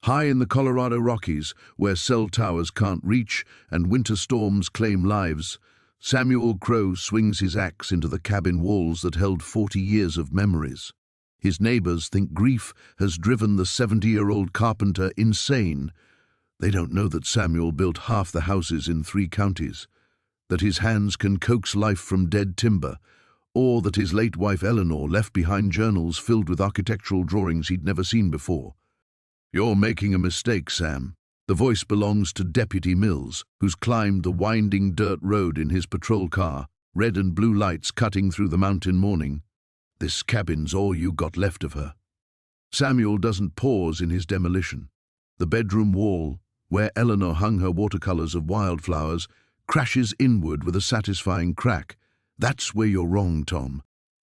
High in the Colorado Rockies, where cell towers can't reach and winter storms claim lives, Samuel Crow swings his axe into the cabin walls that held 40 years of memories. His neighbors think grief has driven the 70-year-old carpenter insane. They don't know that Samuel built half the houses in 3 counties, that his hands can coax life from dead timber, or that his late wife Eleanor left behind journals filled with architectural drawings he'd never seen before. "You're making a mistake, Sam." The voice belongs to Deputy Mills, who's climbed the winding dirt road in his patrol car, red and blue lights cutting through the mountain morning. "This cabin's all you got left of her." Samuel doesn't pause in his demolition. The bedroom wall, where Eleanor hung her watercolors of wildflowers, crashes inward with a satisfying crack. "That's where you're wrong, Tom."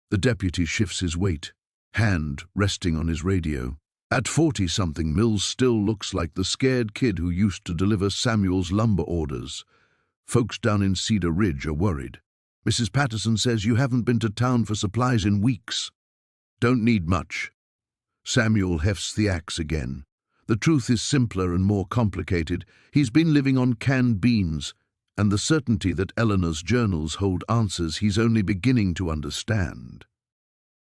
The deputy shifts his weight, hand resting on his radio. At 40-something, Mills still looks like the scared kid who used to deliver Samuel's lumber orders. Folks down in Cedar Ridge are worried. "Mrs. Patterson says you haven't been to town for supplies in weeks." "Don't need much." Samuel hefts the axe again. The truth is simpler and more complicated. He's been living on canned beans, and the certainty that Eleanor's journals hold answers he's only beginning to understand.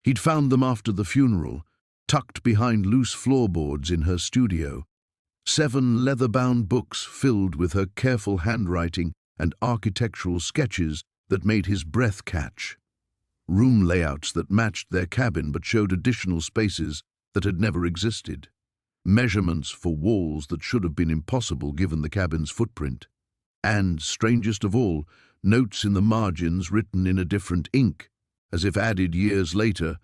He'd found them after the funeral, tucked behind loose floorboards in her studio. 7 leather-bound books filled with her careful handwriting and architectural sketches that made his breath catch. Room layouts that matched their cabin but showed additional spaces that had never existed. Measurements for walls that should have been impossible given the cabin's footprint. And, strangest of all, notes in the margins written in a different ink, as if added years later.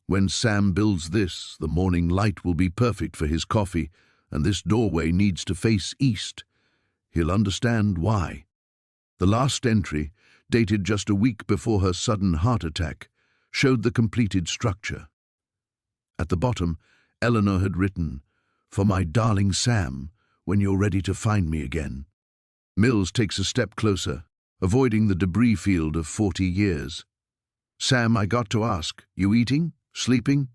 "When Sam builds this, the morning light will be perfect for his coffee, and this doorway needs to face east. He'll understand why." The last entry, dated just a week before her sudden heart attack, showed the completed structure. At the bottom, Eleanor had written, "For my darling Sam, when you're ready to find me again." Mills takes a step closer, avoiding the debris field of 40 years. "Sam, I got to ask, you eating? Sleeping?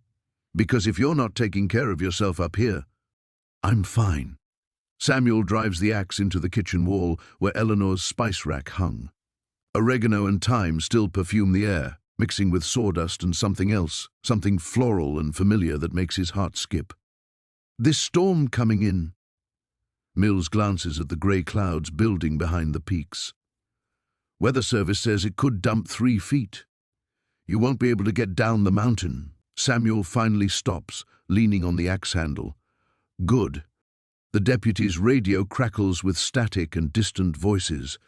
Because if you're not taking care of yourself up here—" "I'm fine." Samuel drives the axe into the kitchen wall where Eleanor's spice rack hung. Oregano and thyme still perfume the air, mixing with sawdust and something else, something floral and familiar that makes his heart skip. "This storm coming in." Mills glances at the grey clouds building behind the peaks. "Weather Service says it could dump 3 feet. You won't be able to get down the mountain." Samuel finally stops, leaning on the axe handle. "Good." The deputy's radio crackles with static and distant voices.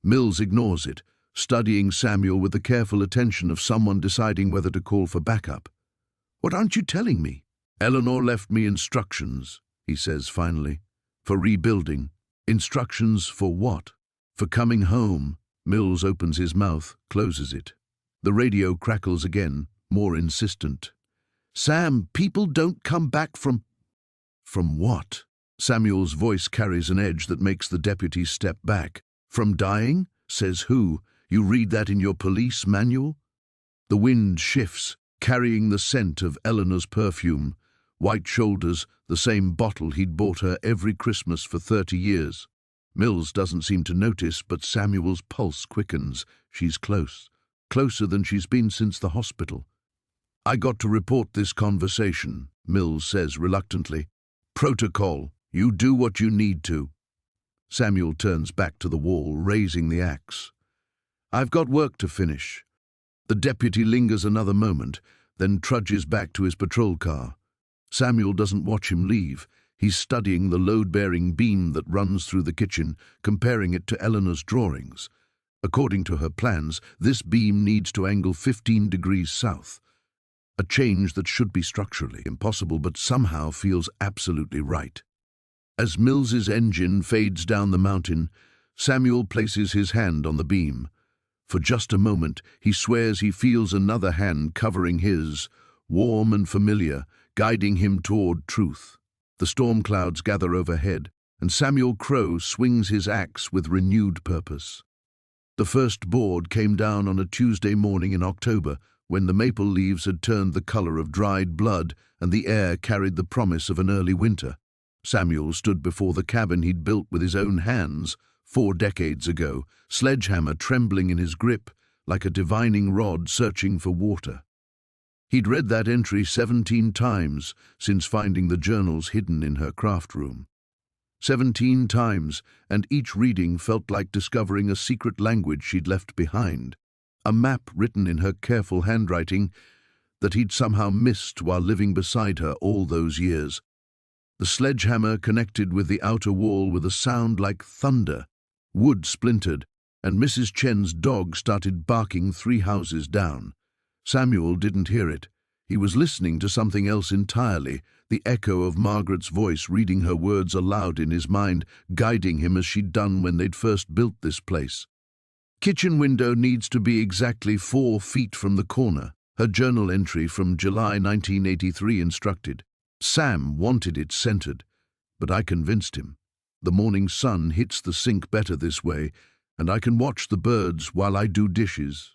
Mills ignores it, studying Samuel with the careful attention of someone deciding whether to call for backup. "What aren't you telling me?" "Eleanor left me instructions," he says finally. "For rebuilding." "Instructions for what?" "For coming home." Mills opens his mouth, closes it. The radio crackles again, more insistent. "Sam, people don't come back from—" "From what?" Samuel's voice carries an edge that makes the deputy step back. "From dying? Says who? You read that in your police manual?" The wind shifts, carrying the scent of Eleanor's perfume. White shoulders, the same bottle he'd bought her every Christmas for 30 years. Mills doesn't seem to notice, but Samuel's pulse quickens. She's close. Closer than she's been since the hospital. "I got to report this conversation," Mills says reluctantly. "Protocol. You do what you need to." Samuel turns back to the wall, raising the axe. "I've got work to finish." The deputy lingers another moment, then trudges back to his patrol car. Samuel doesn't watch him leave. He's studying the load-bearing beam that runs through the kitchen, comparing it to Eleanor's drawings. According to her plans, this beam needs to angle 15 degrees south. A change that should be structurally impossible but somehow feels absolutely right. As Mills's engine fades down the mountain, Samuel places his hand on the beam. For just a moment, he swears he feels another hand covering his, warm and familiar, guiding him toward truth. The storm clouds gather overhead, and Samuel Crow swings his axe with renewed purpose. The first board came down on a Tuesday morning in October, when the maple leaves had turned the color of dried blood and the air carried the promise of an early winter. Samuel stood before the cabin he'd built with his own hands 4 decades ago, sledgehammer trembling in his grip like a divining rod searching for water. He'd read that entry 17 times since finding the journals hidden in her craft room. 17 times, and each reading felt like discovering a secret language she'd left behind, a map written in her careful handwriting that he'd somehow missed while living beside her all those years. The sledgehammer connected with the outer wall with a sound like thunder. Wood splintered, and Mrs. Chen's dog started barking 3 houses down. Samuel didn't hear it. He was listening to something else entirely, the echo of Margaret's voice reading her words aloud in his mind, guiding him as she'd done when they'd first built this place. Kitchen window needs to be exactly 4 feet from the corner, her journal entry from July 1983 instructed. Sam wanted it centered, but I convinced him. The morning sun hits the sink better this way, and I can watch the birds while I do dishes.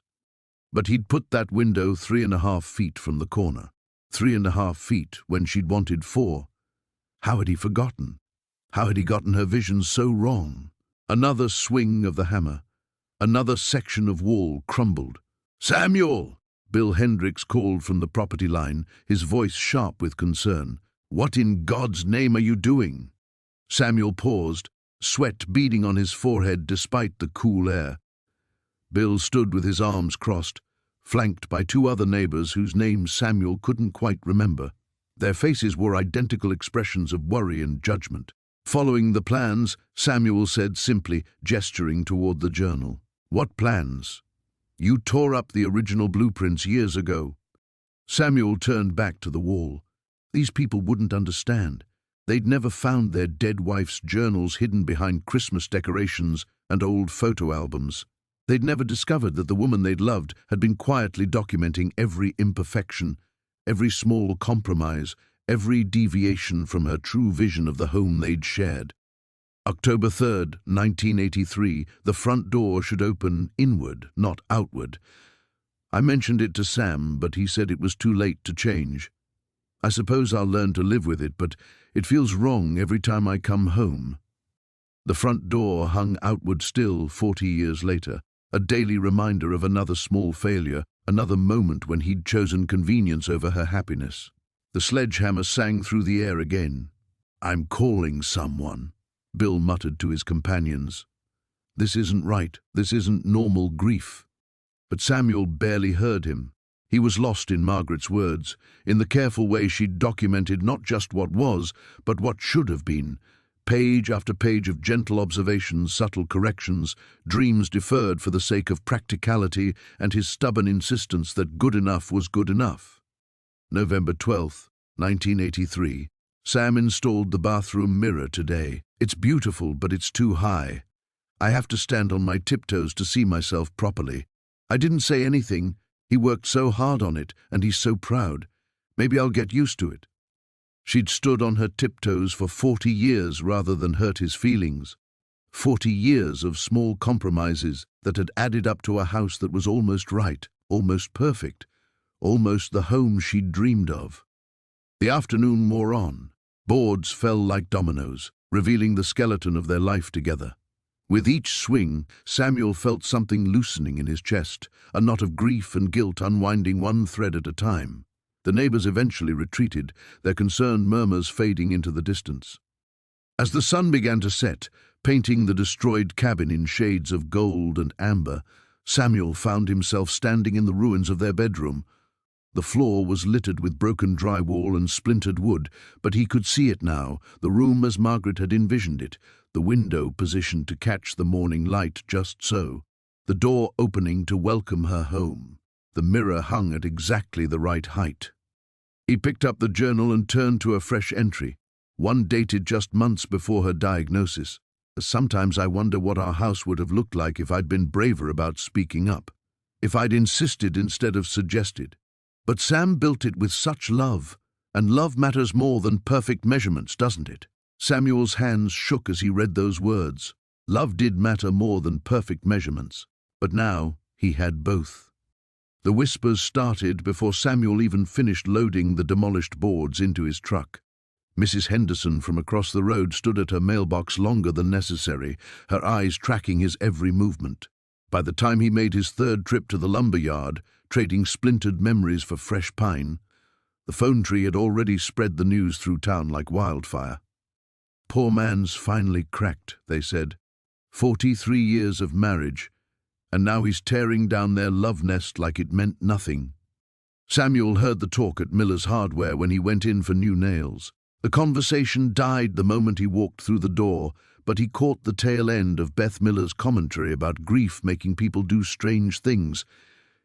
But he'd put that window 3.5 feet from the corner. 3.5 feet when she'd wanted 4. How had he forgotten? How had he gotten her vision so wrong? Another swing of the hammer. Another section of wall crumbled. "Samuel!" Bill Hendricks called from the property line, his voice sharp with concern. "What in God's name are you doing?" Samuel paused, sweat beading on his forehead despite the cool air. Bill stood with his arms crossed, flanked by 2 other neighbors whose names Samuel couldn't quite remember. Their faces wore identical expressions of worry and judgment. Following the plans, Samuel said simply, gesturing toward the journal. "What plans? You tore up the original blueprints years ago." Samuel turned back to the wall. These people wouldn't understand. They'd never found their dead wife's journals hidden behind Christmas decorations and old photo albums. They'd never discovered that the woman they'd loved had been quietly documenting every imperfection, every small compromise, every deviation from her true vision of the home they'd shared. October 3rd, 1983, the front door should open inward, not outward. I mentioned it to Sam, but he said it was too late to change. I suppose I'll learn to live with it, but it feels wrong every time I come home. The front door hung outward still 40 years later, a daily reminder of another small failure, another moment when he'd chosen convenience over her happiness. The sledgehammer sang through the air again. "I'm calling someone," Bill muttered to his companions. "This isn't right. This isn't normal grief." But Samuel barely heard him. He was lost in Margaret's words, in the careful way she'd documented not just what was, but what should have been. Page after page of gentle observations, subtle corrections, dreams deferred for the sake of practicality, and his stubborn insistence that good enough was good enough. November 12th, 1983. Sam installed the bathroom mirror today. It's beautiful, but it's too high. I have to stand on my tiptoes to see myself properly. I didn't say anything. He worked so hard on it, and he's so proud. Maybe I'll get used to it. She'd stood on her tiptoes for 40 years rather than hurt his feelings. 40 years of small compromises that had added up to a house that was almost right, almost perfect, almost the home she'd dreamed of. The afternoon wore on. Boards fell like dominoes, revealing the skeleton of their life together. With each swing, Samuel felt something loosening in his chest, a knot of grief and guilt unwinding one thread at a time. The neighbors eventually retreated, their concerned murmurs fading into the distance. As the sun began to set, painting the destroyed cabin in shades of gold and amber, Samuel found himself standing in the ruins of their bedroom. The floor was littered with broken drywall and splintered wood, but he could see it now, the room as Margaret had envisioned it, the window positioned to catch the morning light just so, the door opening to welcome her home. The mirror hung at exactly the right height. He picked up the journal and turned to a fresh entry, one dated just months before her diagnosis. "Sometimes I wonder what our house would have looked like if I'd been braver about speaking up, if I'd insisted instead of suggested. But Sam built it with such love, and love matters more than perfect measurements, doesn't it?" Samuel's hands shook as he read those words. Love did matter more than perfect measurements, but now he had both. The whispers started before Samuel even finished loading the demolished boards into his truck. Mrs. Henderson from across the road stood at her mailbox longer than necessary, her eyes tracking his every movement. By the time he made his third trip to the lumber yard, trading splintered memories for fresh pine, the phone tree had already spread the news through town like wildfire. "Poor man's finally cracked," they said. 43 years of marriage, and now he's tearing down their love nest like it meant nothing. Samuel heard the talk at Miller's Hardware when he went in for new nails. The conversation died the moment he walked through the door, but he caught the tail end of Beth Miller's commentary about grief making people do strange things.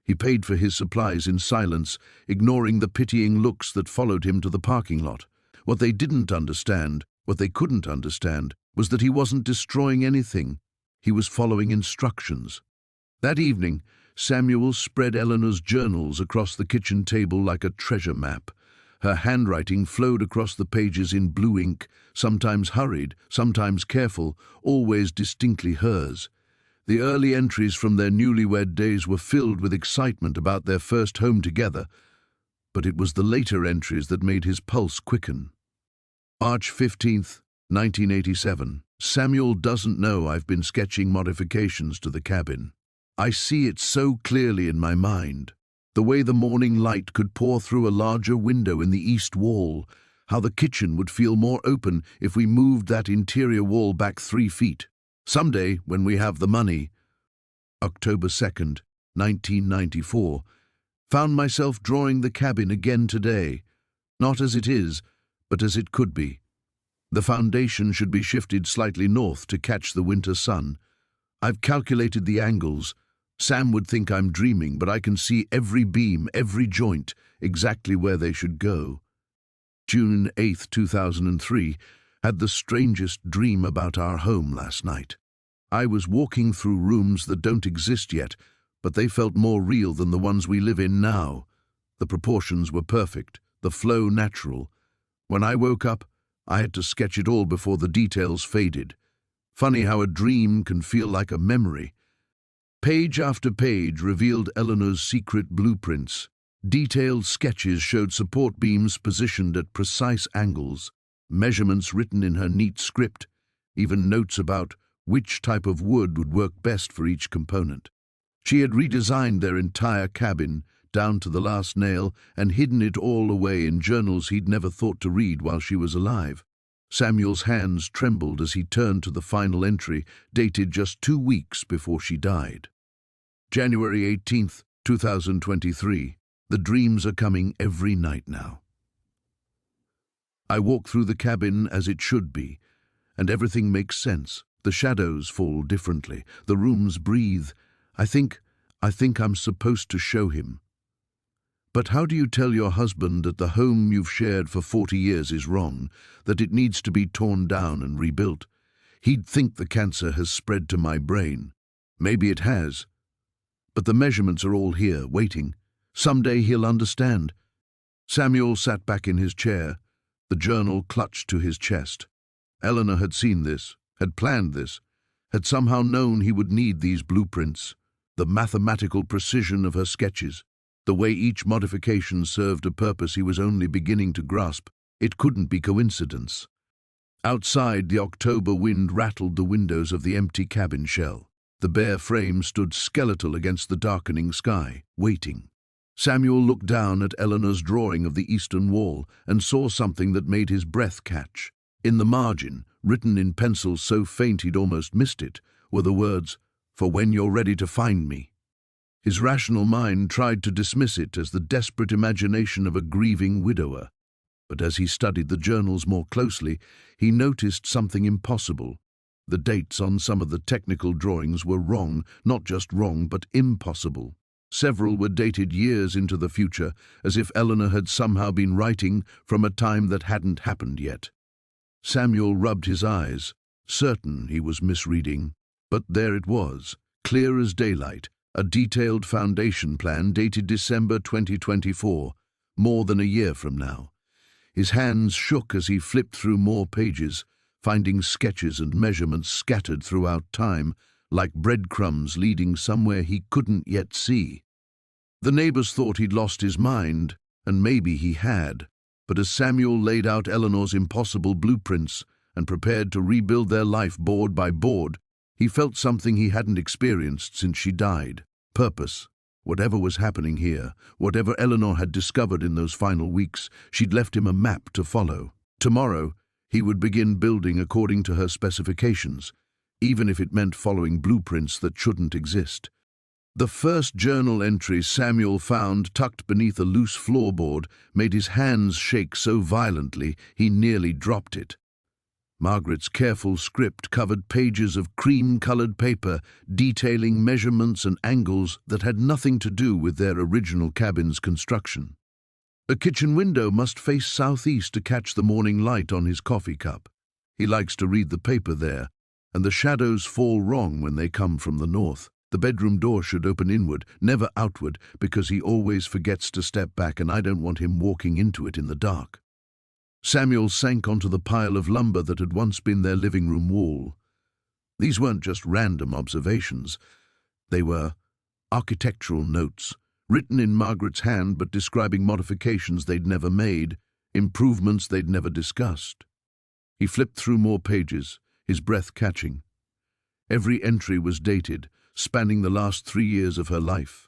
He paid for his supplies in silence, ignoring the pitying looks that followed him to the parking lot. What they couldn't understand, was that he wasn't destroying anything. He was following instructions. That evening, Samuel spread Eleanor's journals across the kitchen table like a treasure map. Her handwriting flowed across the pages in blue ink, sometimes hurried, sometimes careful, always distinctly hers. The early entries from their newlywed days were filled with excitement about their first home together, but it was the later entries that made his pulse quicken. March 15th, 1987. Samuel doesn't know I've been sketching modifications to the cabin. I see it so clearly in my mind. The way the morning light could pour through a larger window in the east wall, how the kitchen would feel more open if we moved that interior wall back 3 feet. Someday, when we have the money. October 2nd, 1994. Found myself drawing the cabin again today. Not as it is, but as it could be. The foundation should be shifted slightly north to catch the winter sun. I've calculated the angles. Sam would think I'm dreaming, but I can see every beam, every joint, exactly where they should go. June 8th, 2003, had the strangest dream about our home last night. I was walking through rooms that don't exist yet, but they felt more real than the ones we live in now. The proportions were perfect, the flow natural. When I woke up, I had to sketch it all before the details faded. Funny how a dream can feel like a memory. Page after page revealed Eleanor's secret blueprints. Detailed sketches showed support beams positioned at precise angles, measurements written in her neat script, even notes about which type of wood would work best for each component. She had redesigned their entire cabin, down to the last nail, and hidden it all away in journals he'd never thought to read while she was alive. Samuel's hands trembled as he turned to the final entry, dated just 2 weeks before she died. January 18th, 2023. The dreams are coming every night now. I walk through the cabin as it should be, and everything makes sense. The shadows fall differently. The rooms breathe. I think I'm supposed to show him. But how do you tell your husband that the home you've shared for 40 years is wrong, that it needs to be torn down and rebuilt? He'd think the cancer has spread to my brain. Maybe it has. But the measurements are all here, waiting. Someday he'll understand. Samuel sat back in his chair, the journal clutched to his chest. Eleanor had seen this, had planned this, had somehow known he would need these blueprints, the mathematical precision of her sketches, the way each modification served a purpose he was only beginning to grasp. It couldn't be coincidence. Outside, the October wind rattled the windows of the empty cabin shell. The bare frame stood skeletal against the darkening sky, waiting. Samuel looked down at Eleanor's drawing of the eastern wall and saw something that made his breath catch. In the margin, written in pencil so faint he'd almost missed it, were the words, "For when you're ready to find me." His rational mind tried to dismiss it as the desperate imagination of a grieving widower. But as he studied the journals more closely, he noticed something impossible. The dates on some of the technical drawings were wrong, not just wrong, but impossible. Several were dated years into the future, as if Eleanor had somehow been writing from a time that hadn't happened yet. Samuel rubbed his eyes, certain he was misreading. But there it was, clear as daylight, a detailed foundation plan dated December 2024, more than a year from now. His hands shook as he flipped through more pages, finding sketches and measurements scattered throughout time, like breadcrumbs leading somewhere he couldn't yet see. The neighbors thought he'd lost his mind, and maybe he had. But as Samuel laid out Eleanor's impossible blueprints and prepared to rebuild their life board by board, he felt something he hadn't experienced since she died. Purpose. Whatever was happening here, whatever Eleanor had discovered in those final weeks, she'd left him a map to follow. Tomorrow, he would begin building according to her specifications, even if it meant following blueprints that shouldn't exist. The first journal entry Samuel found tucked beneath a loose floorboard made his hands shake so violently he nearly dropped it. Margaret's careful script covered pages of cream-colored paper detailing measurements and angles that had nothing to do with their original cabin's construction. A kitchen window must face southeast to catch the morning light on his coffee cup. He likes to read the paper there, and the shadows fall wrong when they come from the north. The bedroom door should open inward, never outward, because he always forgets to step back and I don't want him walking into it in the dark. Samuel sank onto the pile of lumber that had once been their living room wall. These weren't just random observations. They were architectural notes, written in Margaret's hand but describing modifications they'd never made, improvements they'd never discussed. He flipped through more pages, his breath catching. Every entry was dated, spanning the last 3 years of her life.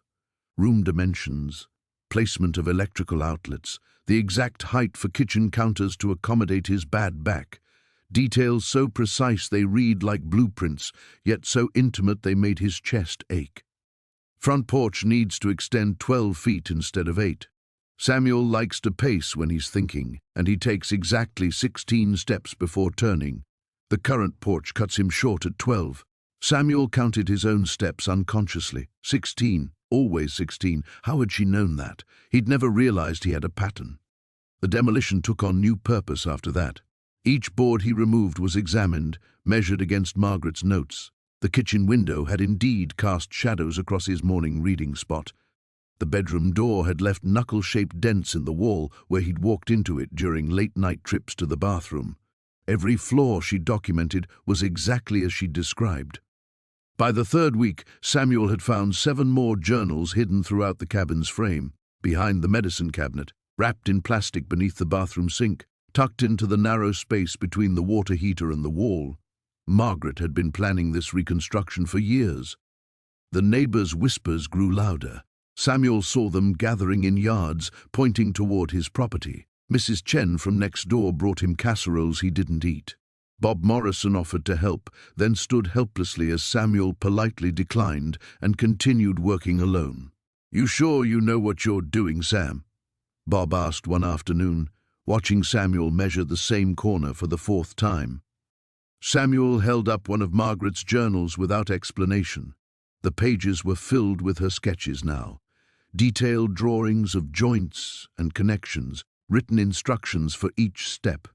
Room dimensions, placement of electrical outlets, the exact height for kitchen counters to accommodate his bad back. Details so precise they read like blueprints, yet so intimate they made his chest ache. Front porch needs to extend 12 feet instead of 8. Samuel likes to pace when he's thinking, and he takes exactly 16 steps before turning. The current porch cuts him short at 12. Samuel counted his own steps unconsciously. 16. Always 16. How had she known that? He'd never realized he had a pattern. The demolition took on new purpose after that. Each board he removed was examined, measured against Margaret's notes. The kitchen window had indeed cast shadows across his morning reading spot. The bedroom door had left knuckle-shaped dents in the wall where he'd walked into it during late-night trips to the bathroom. Every flaw she documented was exactly as she'd described. By the third week, Samuel had found 7 more journals hidden throughout the cabin's frame, behind the medicine cabinet, wrapped in plastic beneath the bathroom sink, tucked into the narrow space between the water heater and the wall. Margaret had been planning this reconstruction for years. The neighbors' whispers grew louder. Samuel saw them gathering in yards, pointing toward his property. Mrs. Chen from next door brought him casseroles he didn't eat. Bob Morrison offered to help, then stood helplessly as Samuel politely declined and continued working alone. "You sure you know what you're doing, Sam?" Bob asked one afternoon, watching Samuel measure the same corner for the 4th time. Samuel held up one of Margaret's journals without explanation. The pages were filled with her sketches now. Detailed drawings of joints and connections, written instructions for each step.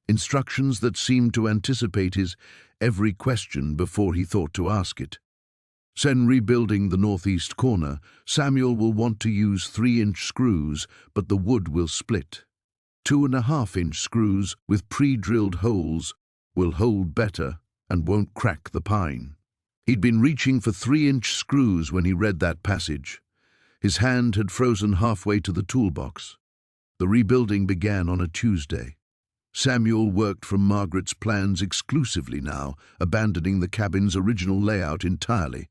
Instructions that seemed to anticipate his every question before he thought to ask it. When rebuilding the northeast corner, Samuel will want to use 3-inch screws, but the wood will split. 2.5-inch screws with pre-drilled holes will hold better and won't crack the pine. He'd been reaching for 3-inch screws when he read that passage. His hand had frozen halfway to the toolbox. The rebuilding began on a Tuesday. Samuel worked from Margaret's plans exclusively now, abandoning the cabin's original layout entirely.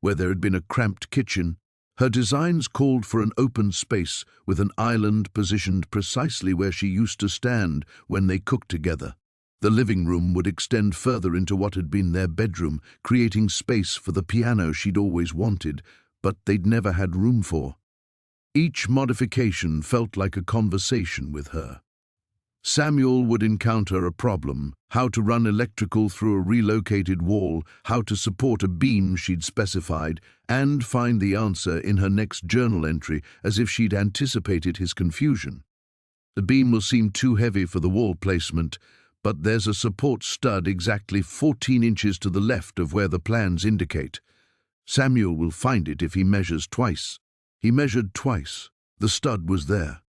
Where there had been a cramped kitchen, her designs called for an open space with an island positioned precisely where she used to stand when they cooked together. The living room would extend further into what had been their bedroom, creating space for the piano she'd always wanted, but they'd never had room for. Each modification felt like a conversation with her. Samuel would encounter a problem, how to run electrical through a relocated wall, how to support a beam she'd specified, and find the answer in her next journal entry as if she'd anticipated his confusion. The beam will seem too heavy for the wall placement, but there's a support stud exactly 14 inches to the left of where the plans indicate. Samuel will find it if he measures twice. He measured twice. The stud was there.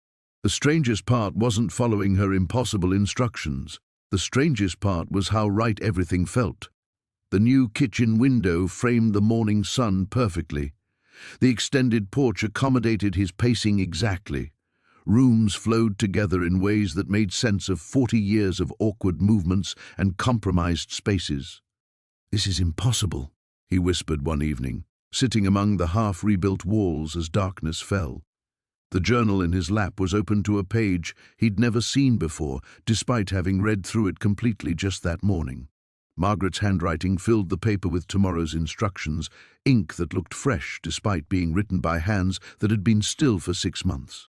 The strangest part wasn't following her impossible instructions. The strangest part was how right everything felt. The new kitchen window framed the morning sun perfectly. The extended porch accommodated his pacing exactly. Rooms flowed together in ways that made sense of 40 years of awkward movements and compromised spaces. "This is impossible," he whispered one evening, sitting among the half-rebuilt walls as darkness fell. The journal in his lap was open to a page he'd never seen before, despite having read through it completely just that morning. Margaret's handwriting filled the paper with tomorrow's instructions, ink that looked fresh despite being written by hands that had been still for 6 months.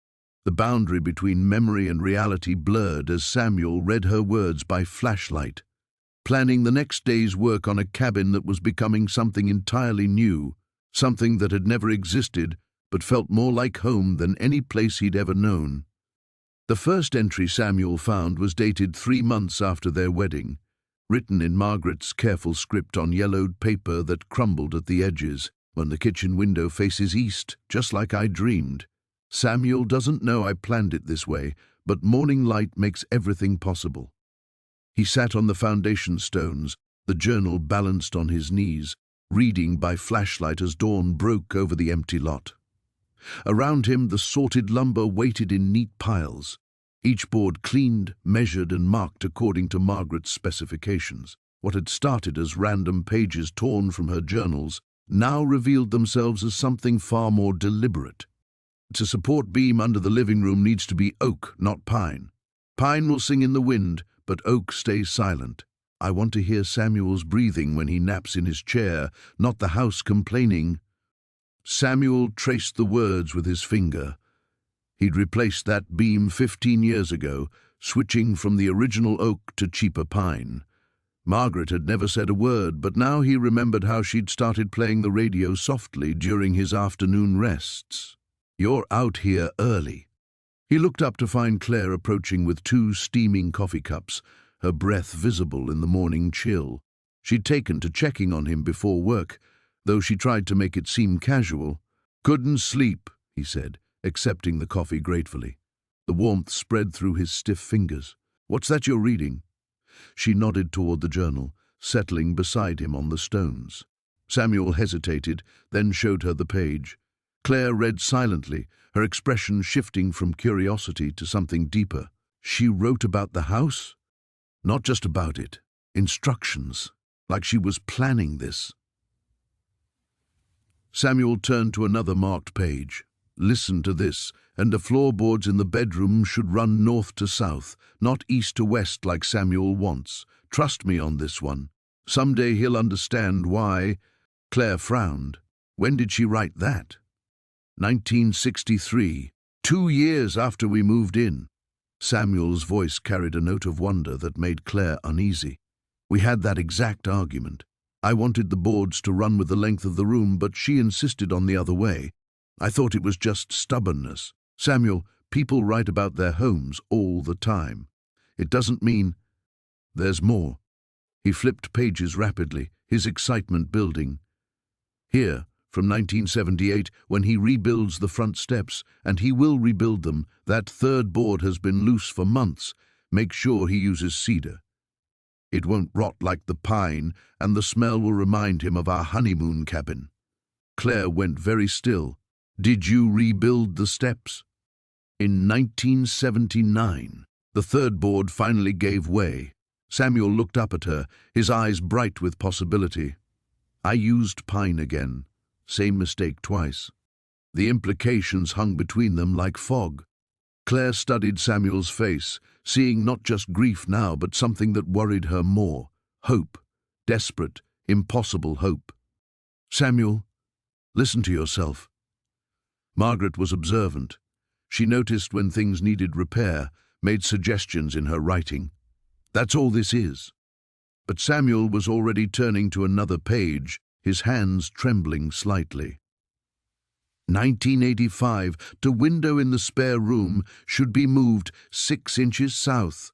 The boundary between memory and reality blurred as Samuel read her words by flashlight, planning the next day's work on a cabin that was becoming something entirely new, something that had never existed but felt more like home than any place he'd ever known. The first entry Samuel found was dated 3 months after their wedding, written in Margaret's careful script on yellowed paper that crumbled at the edges. "When the kitchen window faces east, just like I dreamed. Samuel doesn't know I planned it this way, but morning light makes everything possible." He sat on the foundation stones, the journal balanced on his knees, reading by flashlight as dawn broke over the empty lot. Around him, the sorted lumber waited in neat piles, each board cleaned, measured, and marked according to Margaret's specifications. What had started as random pages torn from her journals now revealed themselves as something far more deliberate. "The support beam under the living room needs to be oak, not pine. Pine will sing in the wind, but oak stays silent. I want to hear Samuel's breathing when he naps in his chair, not the house complaining." Samuel traced the words with his finger. He'd replaced that beam 15 years ago, switching from the original oak to cheaper pine. Margaret had never said a word, but now he remembered how she'd started playing the radio softly during his afternoon rests. "You're out here early." He looked up to find Claire approaching with 2 steaming coffee cups, her breath visible in the morning chill. She'd taken to checking on him before work, though she tried to make it seem casual. "Couldn't sleep," he said, accepting the coffee gratefully. The warmth spread through his stiff fingers. "What's that you're reading?" She nodded toward the journal, settling beside him on the stones. Samuel hesitated, then showed her the page. Claire read silently, her expression shifting from curiosity to something deeper. She wrote about the house? Not just about it. Instructions, like she was planning this. Samuel turned to another marked page. "Listen to this, and the floorboards in the bedroom should run north to south, not east to west like Samuel wants. Trust me on this one. Someday he'll understand why." Claire frowned. When did she write that? 1963, 2 years after we moved in. Samuel's voice carried a note of wonder that made Claire uneasy. "We had that exact argument. I wanted the boards to run with the length of the room, but she insisted on the other way. I thought it was just stubbornness. Samuel, people write about their homes all the time. It doesn't mean..." "There's more." He flipped pages rapidly, his excitement building. "Here, from 1978, when he rebuilds the front steps, and he will rebuild them, that 3rd board has been loose for months. Make sure he uses cedar. It won't rot like the pine, and the smell will remind him of our honeymoon cabin." Claire went very still. "Did you rebuild the steps?" "In 1979, the 3rd board finally gave way." Samuel looked up at her, his eyes bright with possibility. "I used pine again. Same mistake twice." The implications hung between them like fog. Claire studied Samuel's face, seeing not just grief now, but something that worried her more. Hope. Desperate, impossible hope. "Samuel, listen to yourself." Margaret was observant. She noticed when things needed repair, made suggestions in her writing. "That's all this is." But Samuel was already turning to another page, his hands trembling slightly. 1985, the window in the spare room should be moved 6 inches south.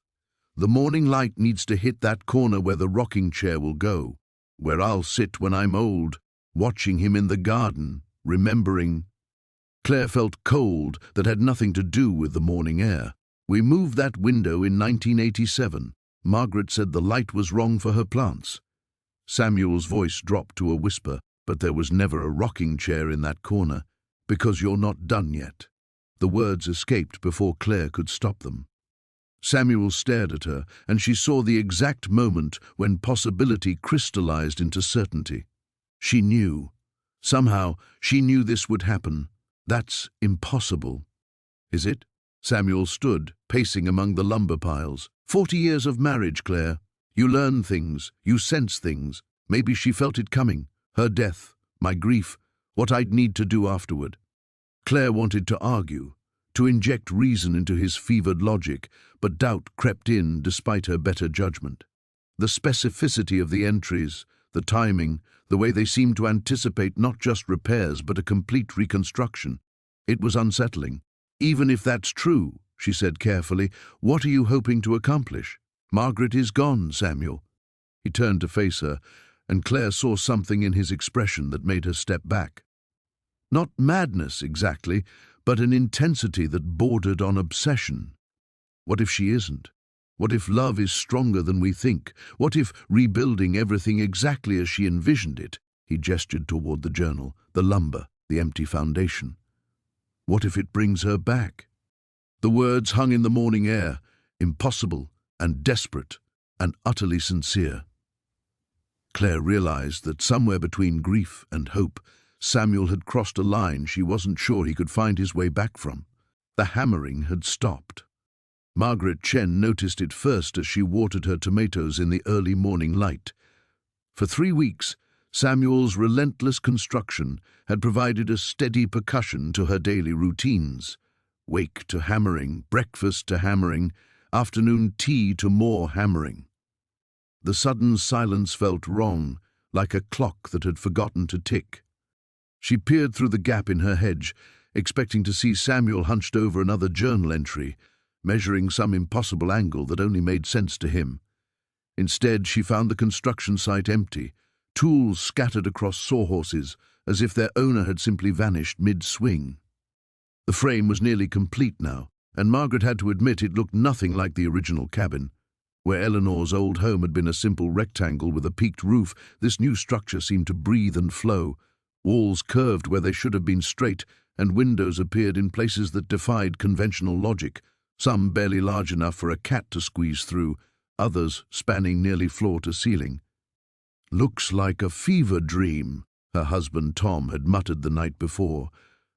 The morning light needs to hit that corner where the rocking chair will go, where I'll sit when I'm old, watching him in the garden, remembering. Claire felt cold that had nothing to do with the morning air. "We moved that window in 1987. Margaret said the light was wrong for her plants." Samuel's voice dropped to a whisper, "But there was never a rocking chair in that corner, because you're not done yet." The words escaped before Claire could stop them. Samuel stared at her, and she saw the exact moment when possibility crystallized into certainty. She knew. Somehow, she knew this would happen. That's impossible. Is it? Samuel stood, pacing among the lumber piles. 40 years of marriage, Claire. You learn things, you sense things. Maybe she felt it coming. Her death, my grief, what I'd need to do afterward. Claire wanted to argue, to inject reason into his fevered logic, but doubt crept in despite her better judgment. The specificity of the entries, the timing, the way they seemed to anticipate not just repairs but a complete reconstruction. It was unsettling. Even if that's true, she said carefully, what are you hoping to accomplish? Margaret is gone, Samuel. He turned to face her, and Claire saw something in his expression that made her step back. Not madness exactly, but an intensity that bordered on obsession. What if she isn't? What if love is stronger than we think? What if rebuilding everything exactly as she envisioned it? He gestured toward the journal, the lumber, the empty foundation. What if it brings her back? The words hung in the morning air, impossible and desperate and utterly sincere. Claire realized that somewhere between grief and hope, Samuel had crossed a line she wasn't sure he could find his way back from. The hammering had stopped. Margaret Chen noticed it first as she watered her tomatoes in the early morning light. For 3 weeks, Samuel's relentless construction had provided a steady percussion to her daily routines. Wake to hammering, breakfast to hammering, afternoon tea to more hammering. The sudden silence felt wrong, like a clock that had forgotten to tick. She peered through the gap in her hedge, expecting to see Samuel hunched over another journal entry, measuring some impossible angle that only made sense to him. Instead, she found the construction site empty, tools scattered across sawhorses, as if their owner had simply vanished mid-swing. The frame was nearly complete now, and Margaret had to admit it looked nothing like the original cabin. Where Eleanor's old home had been a simple rectangle with a peaked roof, this new structure seemed to breathe and flow. Walls curved where they should have been straight, and windows appeared in places that defied conventional logic, some barely large enough for a cat to squeeze through, others spanning nearly floor to ceiling. "Looks like a fever dream," her husband Tom had muttered the night before,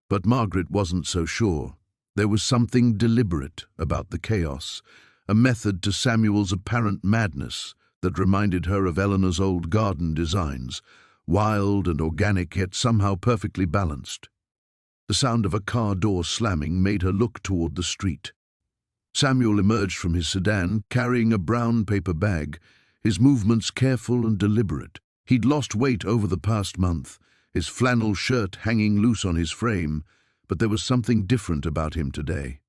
but Margaret wasn't so sure. There was something deliberate about the chaos, a method to Samuel's apparent madness that reminded her of Eleanor's old garden designs, wild and organic yet somehow perfectly balanced. The sound of a car door slamming made her look toward the street. Samuel emerged from his sedan, carrying a brown paper bag, his movements careful and deliberate. He'd lost weight over the past month, his flannel shirt hanging loose on his frame, but there was something different about him today.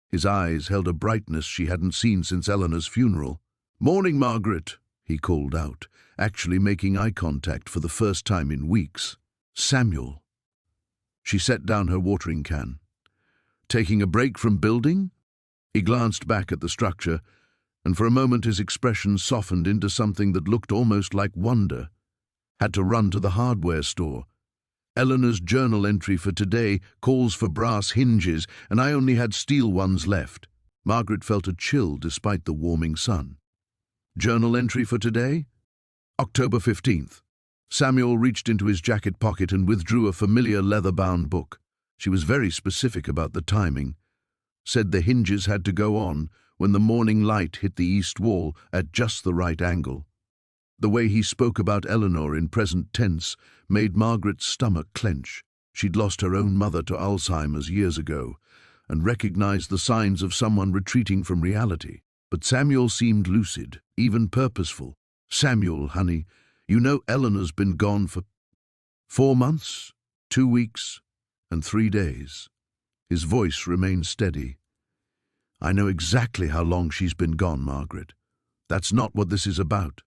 His eyes held a brightness she hadn't seen since Eleanor's funeral. "Morning, Margaret," he called out, actually making eye contact for the first time in weeks. "Samuel." She set down her watering can. "Taking a break from building?" He glanced back at the structure, and for a moment his expression softened into something that looked almost like wonder. "Had to run to the hardware store. Eleanor's journal entry for today calls for brass hinges, and I only had steel ones left." Margaret felt a chill despite the warming sun. "Journal entry for today? October 15th. Samuel reached into his jacket pocket and withdrew a familiar leather-bound book. She was very specific about the timing. Said the hinges had to go on when the morning light hit the east wall at just the right angle. The way he spoke about Eleanor in present tense made Margaret's stomach clench. She'd lost her own mother to Alzheimer's years ago and recognized the signs of someone retreating from reality. But Samuel seemed lucid, even purposeful. "Samuel, honey, you know Eleanor's been gone for 4 months, 2 weeks, and 3 days. His voice remained steady. "I know exactly how long she's been gone, Margaret. That's not what this is about."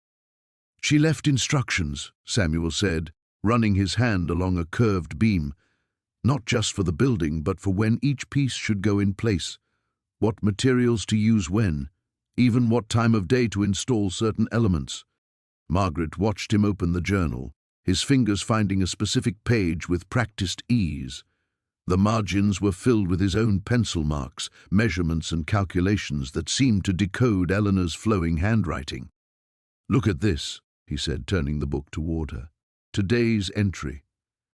"She left instructions," Samuel said, running his hand along a curved beam, "not just for the building, but for when each piece should go in place, what materials to use when, even what time of day to install certain elements." Margaret watched him open the journal, his fingers finding a specific page with practiced ease. The margins were filled with his own pencil marks, measurements and calculations that seemed to decode Eleanor's flowing handwriting. "Look at this," he said, turning the book toward her. "Today's entry.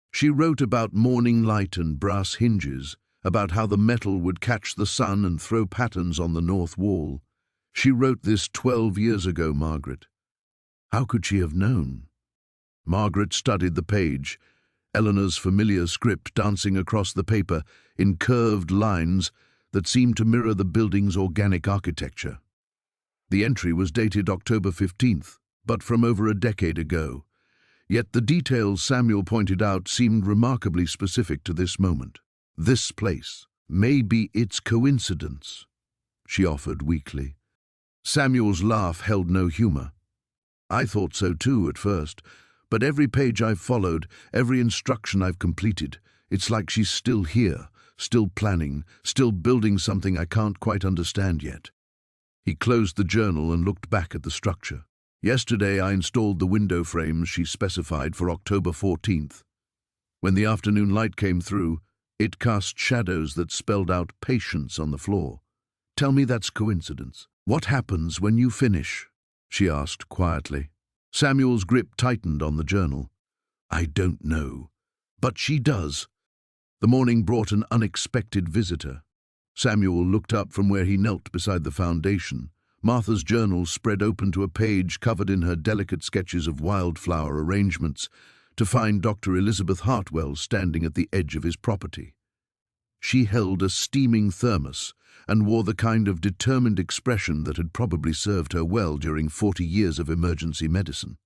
She wrote about morning light and brass hinges, about how the metal would catch the sun and throw patterns on the north wall. She wrote this 12 years ago, Margaret. How could she have known?" Margaret studied the page, Eleanor's familiar script dancing across the paper in curved lines that seemed to mirror the building's organic architecture. The entry was dated October 15th, but from over a decade ago. Yet the details Samuel pointed out seemed remarkably specific to this moment. "This place. Maybe it's coincidence," she offered weakly. Samuel's laugh held no humor. "I thought so too at first, but every page I've followed, every instruction I've completed, it's like she's still here, still planning, still building something I can't quite understand yet." He closed the journal and looked back at the structure. "Yesterday I installed the window frames she specified for October 14th. When the afternoon light came through, it cast shadows that spelled out patience on the floor. Tell me that's coincidence. What happens when you finish?" she asked quietly. Samuel's grip tightened on the journal. "I don't know, but she does." The morning brought an unexpected visitor. Samuel looked up from where he knelt beside the foundation. Martha's journal spread open to a page covered in her delicate sketches of wildflower arrangements, to find Dr. Elizabeth Hartwell standing at the edge of his property. She held a steaming thermos and wore the kind of determined expression that had probably served her well during 40 years of emergency medicine.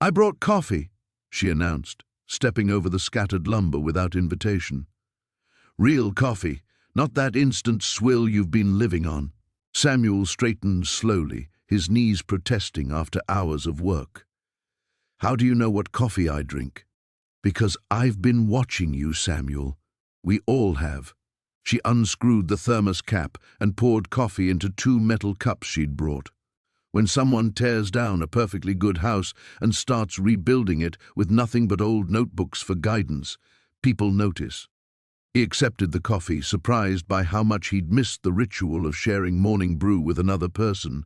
"I brought coffee," she announced, stepping over the scattered lumber without invitation. "Real coffee, not that instant swill you've been living on." Samuel straightened slowly, his knees protesting after hours of work. "How do you know what coffee I drink?" "Because I've been watching you, Samuel. We all have." She unscrewed the thermos cap and poured coffee into 2 metal cups she'd brought. When someone tears down a perfectly good house and starts rebuilding it with nothing but old notebooks for guidance, people notice. He accepted the coffee, surprised by how much he'd missed the ritual of sharing morning brew with another person.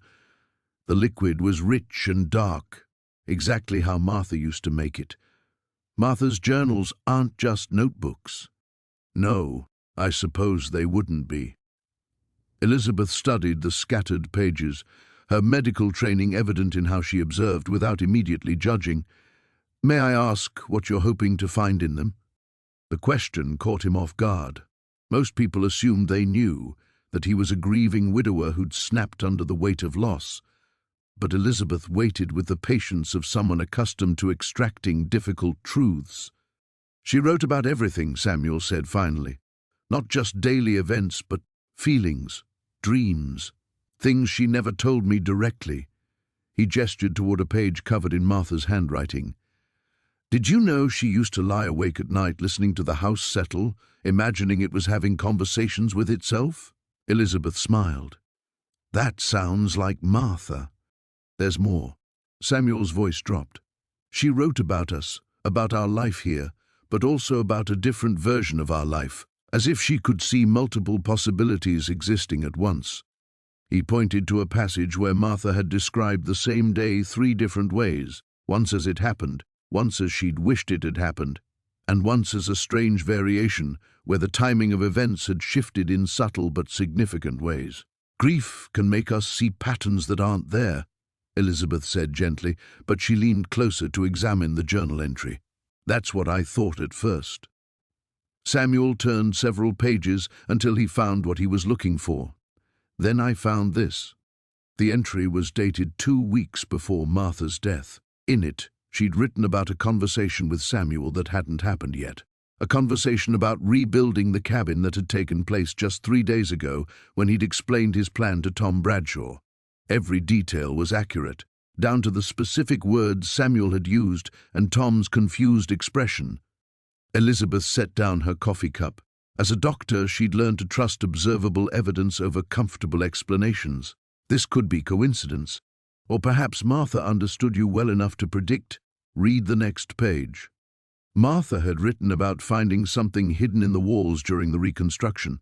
The liquid was rich and dark, exactly how Martha used to make it. Martha's journals aren't just notebooks. No, I suppose they wouldn't be. Elizabeth studied the scattered pages, her medical training evident in how she observed without immediately judging. "May I ask what you're hoping to find in them?" The question caught him off guard. Most people assumed they knew, that he was a grieving widower who'd snapped under the weight of loss. But Elizabeth waited with the patience of someone accustomed to extracting difficult truths. "She wrote about everything," Samuel said finally. "Not just daily events, but feelings, dreams, things she never told me directly." He gestured toward a page covered in Martha's handwriting. "Did you know she used to lie awake at night listening to the house settle, imagining it was having conversations with itself?" Elizabeth smiled. "That sounds like Martha." "There's more." Samuel's voice dropped. "She wrote about us, about our life here, but also about a different version of our life, as if she could see multiple possibilities existing at once." He pointed to a passage where Martha had described the same day 3 different ways, once as it happened, once as she'd wished it had happened, and once as a strange variation where the timing of events had shifted in subtle but significant ways. "Grief can make us see patterns that aren't there," Elizabeth said gently, but she leaned closer to examine the journal entry. "That's what I thought at first." Samuel turned several pages until he found what he was looking for. "Then I found this." The entry was dated 2 weeks before Martha's death. In it, she'd written about a conversation with Samuel that hadn't happened yet. A conversation about rebuilding the cabin that had taken place just 3 days ago when he'd explained his plan to Tom Bradshaw. Every detail was accurate, down to the specific words Samuel had used and Tom's confused expression. Elizabeth set down her coffee cup. As a doctor, she'd learned to trust observable evidence over comfortable explanations. This could be coincidence, or perhaps Martha understood you well enough to predict. Read the next page. Martha had written about finding something hidden in the walls during the reconstruction,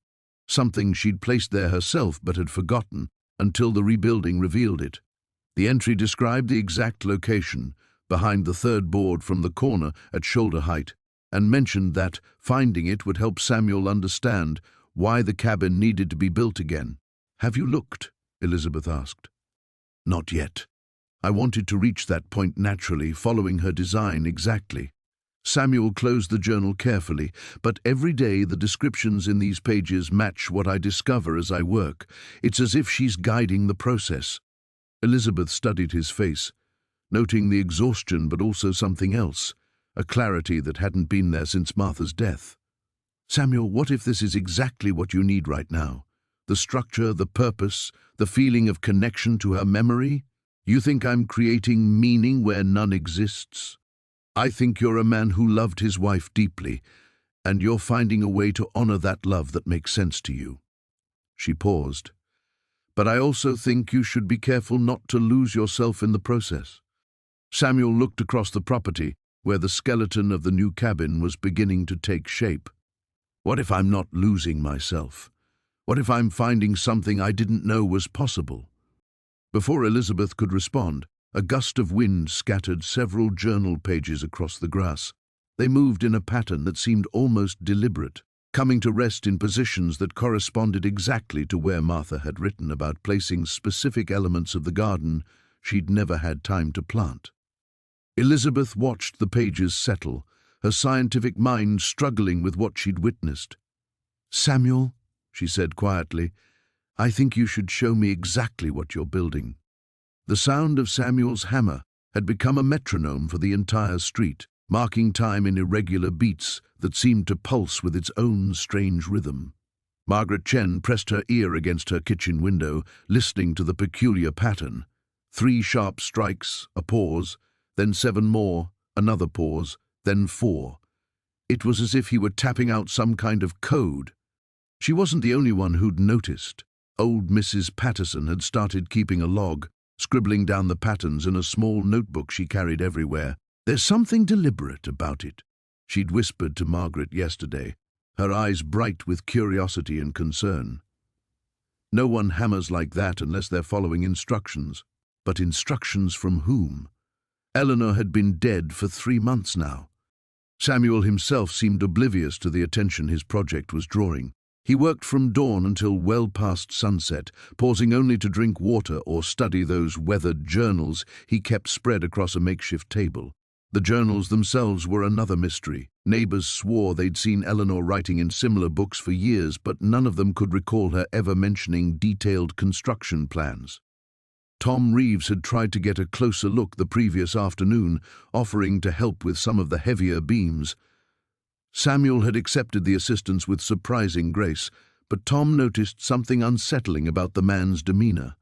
something she'd placed there herself but had forgotten until the rebuilding revealed it. The entry described the exact location, behind the third board from the corner at shoulder height, and mentioned that finding it would help Samuel understand why the cabin needed to be built again. "Have you looked?" Elizabeth asked. "Not yet. I wanted to reach that point naturally, following her design exactly." Samuel closed the journal carefully, "But every day the descriptions in these pages match what I discover as I work. It's as if she's guiding the process." Elizabeth studied his face, noting the exhaustion but also something else, a clarity that hadn't been there since Martha's death. "Samuel, what if this is exactly what you need right now? The structure, the purpose, the feeling of connection to her memory? You think I'm creating meaning where none exists? I think you're a man who loved his wife deeply, and you're finding a way to honor that love that makes sense to you." She paused. "But I also think you should be careful not to lose yourself in the process." Samuel looked across the property, where the skeleton of the new cabin was beginning to take shape. "What if I'm not losing myself? What if I'm finding something I didn't know was possible?" Before Elizabeth could respond, a gust of wind scattered several journal pages across the grass. They moved in a pattern that seemed almost deliberate, coming to rest in positions that corresponded exactly to where Martha had written about placing specific elements of the garden she'd never had time to plant. Elizabeth watched the pages settle, her scientific mind struggling with what she'd witnessed. "Samuel," she said quietly, "I think you should show me exactly what you're building." The sound of Samuel's hammer had become a metronome for the entire street, marking time in irregular beats that seemed to pulse with its own strange rhythm. Margaret Chen pressed her ear against her kitchen window, listening to the peculiar pattern. 3 sharp strikes, a pause, then 7 more, another pause, then 4. It was as if he were tapping out some kind of code. She wasn't the only one who'd noticed. Old Mrs. Patterson had started keeping a log, scribbling down the patterns in a small notebook she carried everywhere. "There's something deliberate about it," she'd whispered to Margaret yesterday, her eyes bright with curiosity and concern. "No one hammers like that unless they're following instructions. But instructions from whom? Eleanor had been dead for 3 months now. Samuel himself seemed oblivious to the attention his project was drawing. He worked from dawn until well past sunset, pausing only to drink water or study those weathered journals he kept spread across a makeshift table. The journals themselves were another mystery. Neighbors swore they'd seen Eleanor writing in similar books for years, but none of them could recall her ever mentioning detailed construction plans. Tom Reeves had tried to get a closer look the previous afternoon, offering to help with some of the heavier beams. Samuel had accepted the assistance with surprising grace, but Tom noticed something unsettling about the man's demeanor.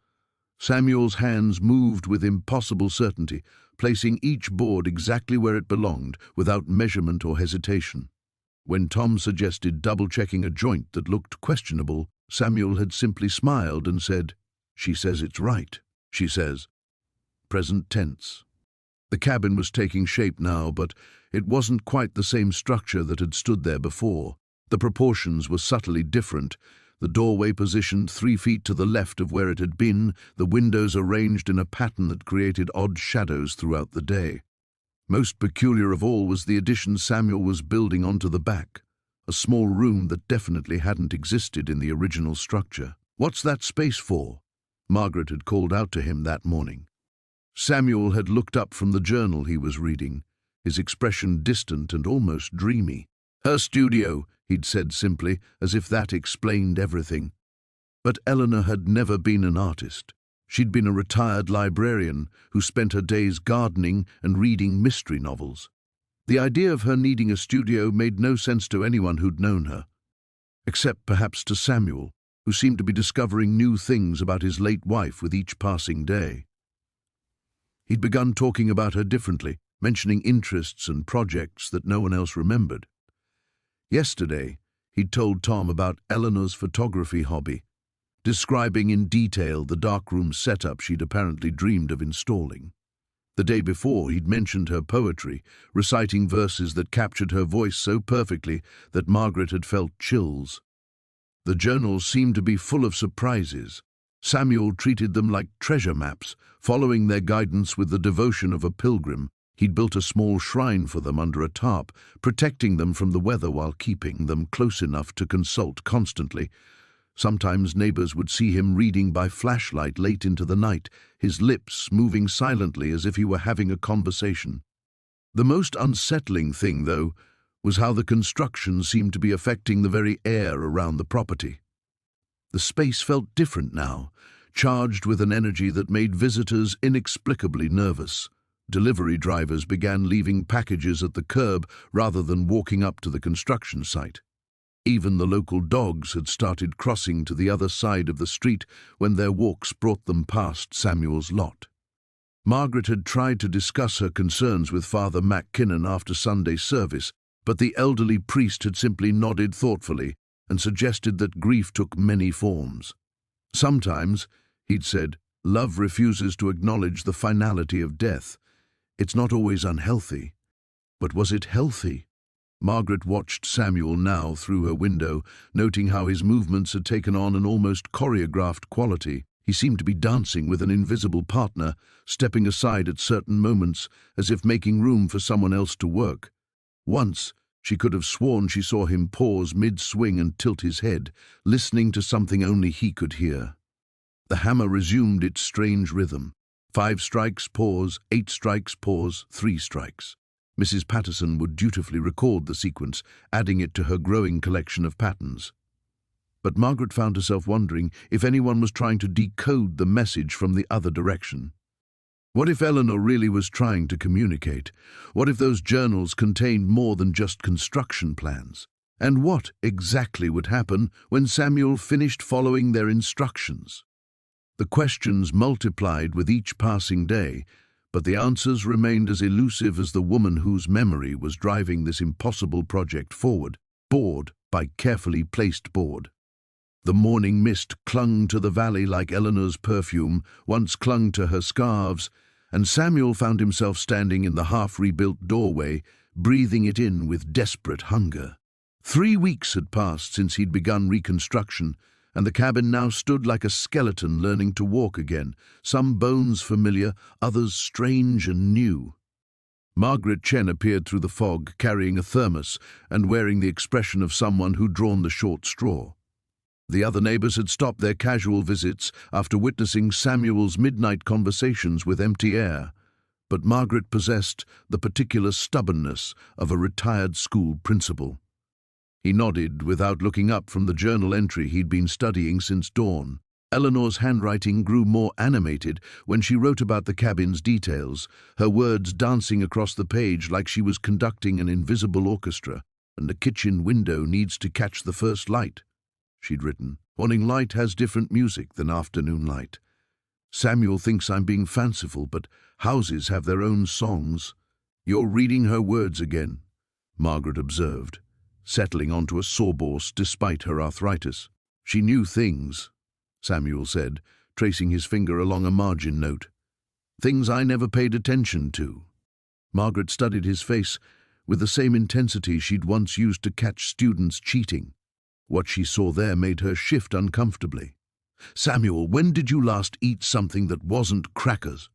Samuel's hands moved with impossible certainty, placing each board exactly where it belonged, without measurement or hesitation. When Tom suggested double-checking a joint that looked questionable, Samuel had simply smiled and said, "She says it's right. She says." Present tense. The cabin was taking shape now, but it wasn't quite the same structure that had stood there before. The proportions were subtly different, the doorway positioned 3 feet to the left of where it had been, the windows arranged in a pattern that created odd shadows throughout the day. Most peculiar of all was the addition Samuel was building onto the back, a small room that definitely hadn't existed in the original structure. "What's that space for?" Margaret had called out to him that morning. Samuel had looked up from the journal he was reading, his expression distant and almost dreamy. "Her studio," he'd said simply, as if that explained everything. But Eleanor had never been an artist. She'd been a retired librarian who spent her days gardening and reading mystery novels. The idea of her needing a studio made no sense to anyone who'd known her, except perhaps to Samuel, who seemed to be discovering new things about his late wife with each passing day. He'd begun talking about her differently, mentioning interests and projects that no one else remembered. Yesterday, he'd told Tom about Eleanor's photography hobby, describing in detail the darkroom setup she'd apparently dreamed of installing. The day before, he'd mentioned her poetry, reciting verses that captured her voice so perfectly that Margaret had felt chills. The journals seemed to be full of surprises. Samuel treated them like treasure maps, following their guidance with the devotion of a pilgrim. He'd built a small shrine for them under a tarp, protecting them from the weather while keeping them close enough to consult constantly. Sometimes neighbors would see him reading by flashlight late into the night, his lips moving silently as if he were having a conversation. The most unsettling thing, though, was how the construction seemed to be affecting the very air around the property. The space felt different now, charged with an energy that made visitors inexplicably nervous. Delivery drivers began leaving packages at the curb rather than walking up to the construction site. Even the local dogs had started crossing to the other side of the street when their walks brought them past Samuel's lot. Margaret had tried to discuss her concerns with Father McKinnon after Sunday service, but the elderly priest had simply nodded thoughtfully and suggested that grief took many forms. Sometimes, he'd said, love refuses to acknowledge the finality of death. It's not always unhealthy. But was it healthy? Margaret watched Samuel now through her window, noting how his movements had taken on an almost choreographed quality. He seemed to be dancing with an invisible partner, stepping aside at certain moments as if making room for someone else to work. Once, she could have sworn she saw him pause mid-swing and tilt his head, listening to something only he could hear. The hammer resumed its strange rhythm. 5 strikes, pause, 8 strikes, pause, 3 strikes. Mrs. Patterson would dutifully record the sequence, adding it to her growing collection of patterns. But Margaret found herself wondering if anyone was trying to decode the message from the other direction. What if Eleanor really was trying to communicate? What if those journals contained more than just construction plans? And what exactly would happen when Samuel finished following their instructions? The questions multiplied with each passing day, but the answers remained as elusive as the woman whose memory was driving this impossible project forward, board by carefully placed board. The morning mist clung to the valley like Eleanor's perfume once clung to her scarves, and Samuel found himself standing in the half-rebuilt doorway, breathing it in with desperate hunger. 3 weeks had passed since he'd begun reconstruction, and the cabin now stood like a skeleton learning to walk again, some bones familiar, others strange and new. Margaret Chen appeared through the fog, carrying a thermos and wearing the expression of someone who'd drawn the short straw. The other neighbors had stopped their casual visits after witnessing Samuel's midnight conversations with empty air, but Margaret possessed the particular stubbornness of a retired school principal. He nodded without looking up from the journal entry he'd been studying since dawn. Eleanor's handwriting grew more animated when she wrote about the cabin's details, her words dancing across the page like she was conducting an invisible orchestra. "And the kitchen window needs to catch the first light," she'd written. "Morning light has different music than afternoon light. Samuel thinks I'm being fanciful, but houses have their own songs." "You're reading her words again," Margaret observed, settling onto a sawhorse despite her arthritis. "She knew things," Samuel said, tracing his finger along a margin note. "Things I never paid attention to." Margaret studied his face with the same intensity she'd once used to catch students cheating. What she saw there made her shift uncomfortably. "Samuel, when did you last eat something that wasn't crackers?"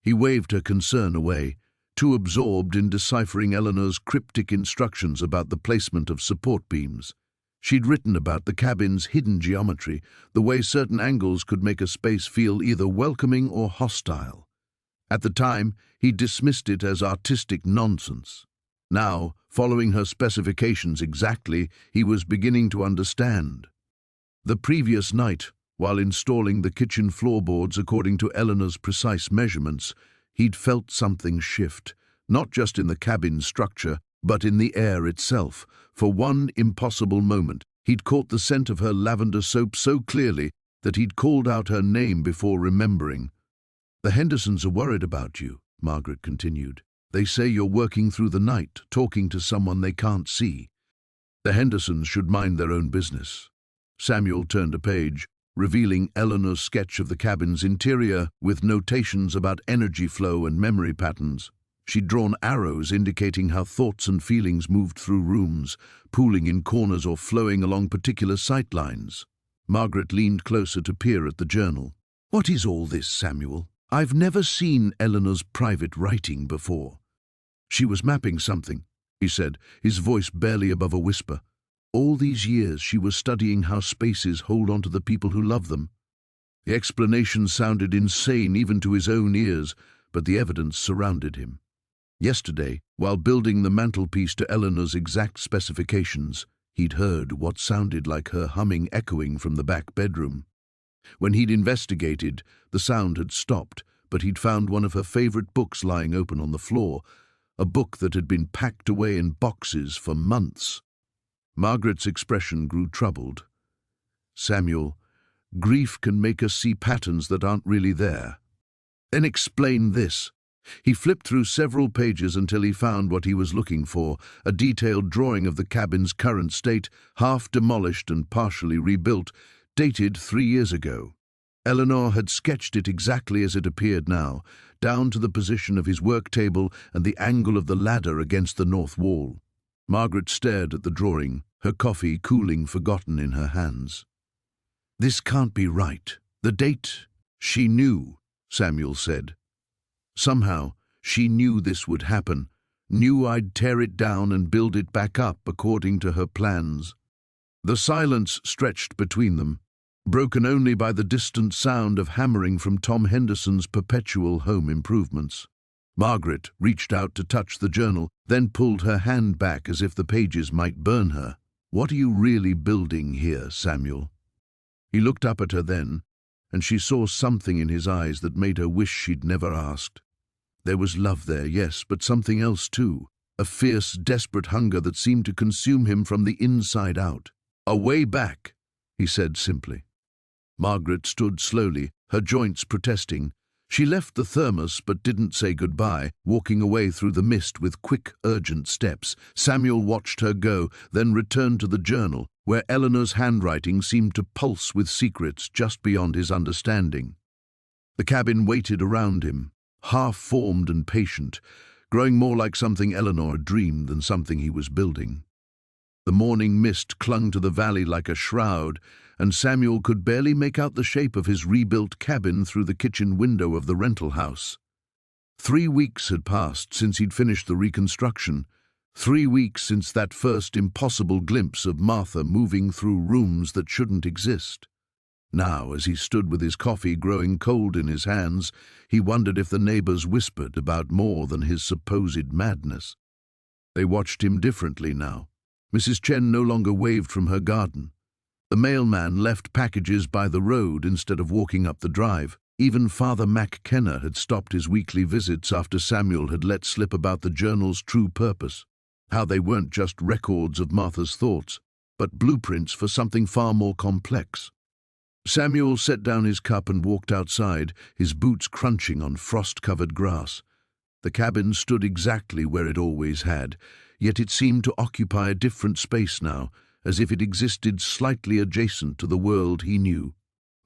He waved her concern away, too absorbed in deciphering Eleanor's cryptic instructions about the placement of support beams. She'd written about the cabin's hidden geometry, the way certain angles could make a space feel either welcoming or hostile. At the time, he dismissed it as artistic nonsense. Now, following her specifications exactly, he was beginning to understand. The previous night, while installing the kitchen floorboards according to Eleanor's precise measurements, he'd felt something shift, not just in the cabin's structure, but in the air itself. For one impossible moment, he'd caught the scent of her lavender soap so clearly that he'd called out her name before remembering. "The Hendersons are worried about you," Margaret continued. "They say you're working through the night, talking to someone they can't see." "The Hendersons should mind their own business." Samuel turned a page, revealing Eleanor's sketch of the cabin's interior with notations about energy flow and memory patterns. She'd drawn arrows indicating how thoughts and feelings moved through rooms, pooling in corners or flowing along particular sight lines. Margaret leaned closer to peer at the journal. "What is all this, Samuel? I've never seen Eleanor's private writing before." "She was mapping something," he said, his voice barely above a whisper. "All these years she was studying how spaces hold on to the people who love them." The explanation sounded insane even to his own ears, but the evidence surrounded him. Yesterday, while building the mantelpiece to Eleanor's exact specifications, he'd heard what sounded like her humming echoing from the back bedroom. When he'd investigated, the sound had stopped, but he'd found one of her favorite books lying open on the floor, a book that had been packed away in boxes for months. Margaret's expression grew troubled. "Samuel, grief can make us see patterns that aren't really there." "Then explain this." He flipped through several pages until he found what he was looking for, a detailed drawing of the cabin's current state, half demolished and partially rebuilt, dated 3 years ago. Eleanor had sketched it exactly as it appeared now, down to the position of his work table and the angle of the ladder against the north wall. Margaret stared at the drawing, her coffee cooling forgotten in her hands. "This can't be right. The date—" "She knew," Samuel said. "Somehow, she knew this would happen, knew I'd tear it down and build it back up according to her plans." The silence stretched between them, broken only by the distant sound of hammering from Tom Henderson's perpetual home improvements. Margaret reached out to touch the journal, then pulled her hand back as if the pages might burn her. "What are you really building here, Samuel?" He looked up at her then, and she saw something in his eyes that made her wish she'd never asked. There was love there, yes, but something else too, a fierce, desperate hunger that seemed to consume him from the inside out. "A way back," he said simply. Margaret stood slowly, her joints protesting. She left the thermos but didn't say goodbye, walking away through the mist with quick, urgent steps. Samuel watched her go, then returned to the journal, where Eleanor's handwriting seemed to pulse with secrets just beyond his understanding. The cabin waited around him, half-formed and patient, growing more like something Eleanor had dreamed than something he was building. The morning mist clung to the valley like a shroud, and Samuel could barely make out the shape of his rebuilt cabin through the kitchen window of the rental house. 3 weeks had passed since he'd finished the reconstruction, 3 weeks since that first impossible glimpse of Martha moving through rooms that shouldn't exist. Now, as he stood with his coffee growing cold in his hands, he wondered if the neighbors whispered about more than his supposed madness. They watched him differently now. Mrs. Chen no longer waved from her garden. The mailman left packages by the road instead of walking up the drive. Even Father McKenna had stopped his weekly visits after Samuel had let slip about the journal's true purpose, how they weren't just records of Martha's thoughts, but blueprints for something far more complex. Samuel set down his cup and walked outside, his boots crunching on frost-covered grass. The cabin stood exactly where it always had, yet it seemed to occupy a different space now, as if it existed slightly adjacent to the world he knew.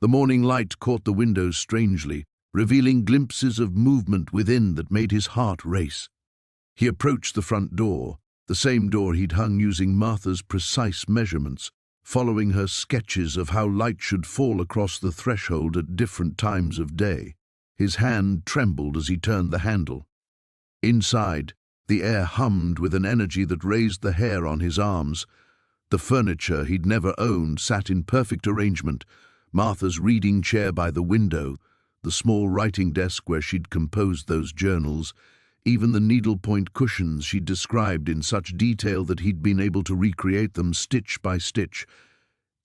The morning light caught the windows strangely, revealing glimpses of movement within that made his heart race. He approached the front door, the same door he'd hung using Martha's precise measurements, following her sketches of how light should fall across the threshold at different times of day. His hand trembled as he turned the handle. Inside, the air hummed with an energy that raised the hair on his arms. The furniture he'd never owned sat in perfect arrangement, Martha's reading chair by the window, the small writing desk where she'd composed those journals, even the needlepoint cushions she'd described in such detail that he'd been able to recreate them stitch by stitch.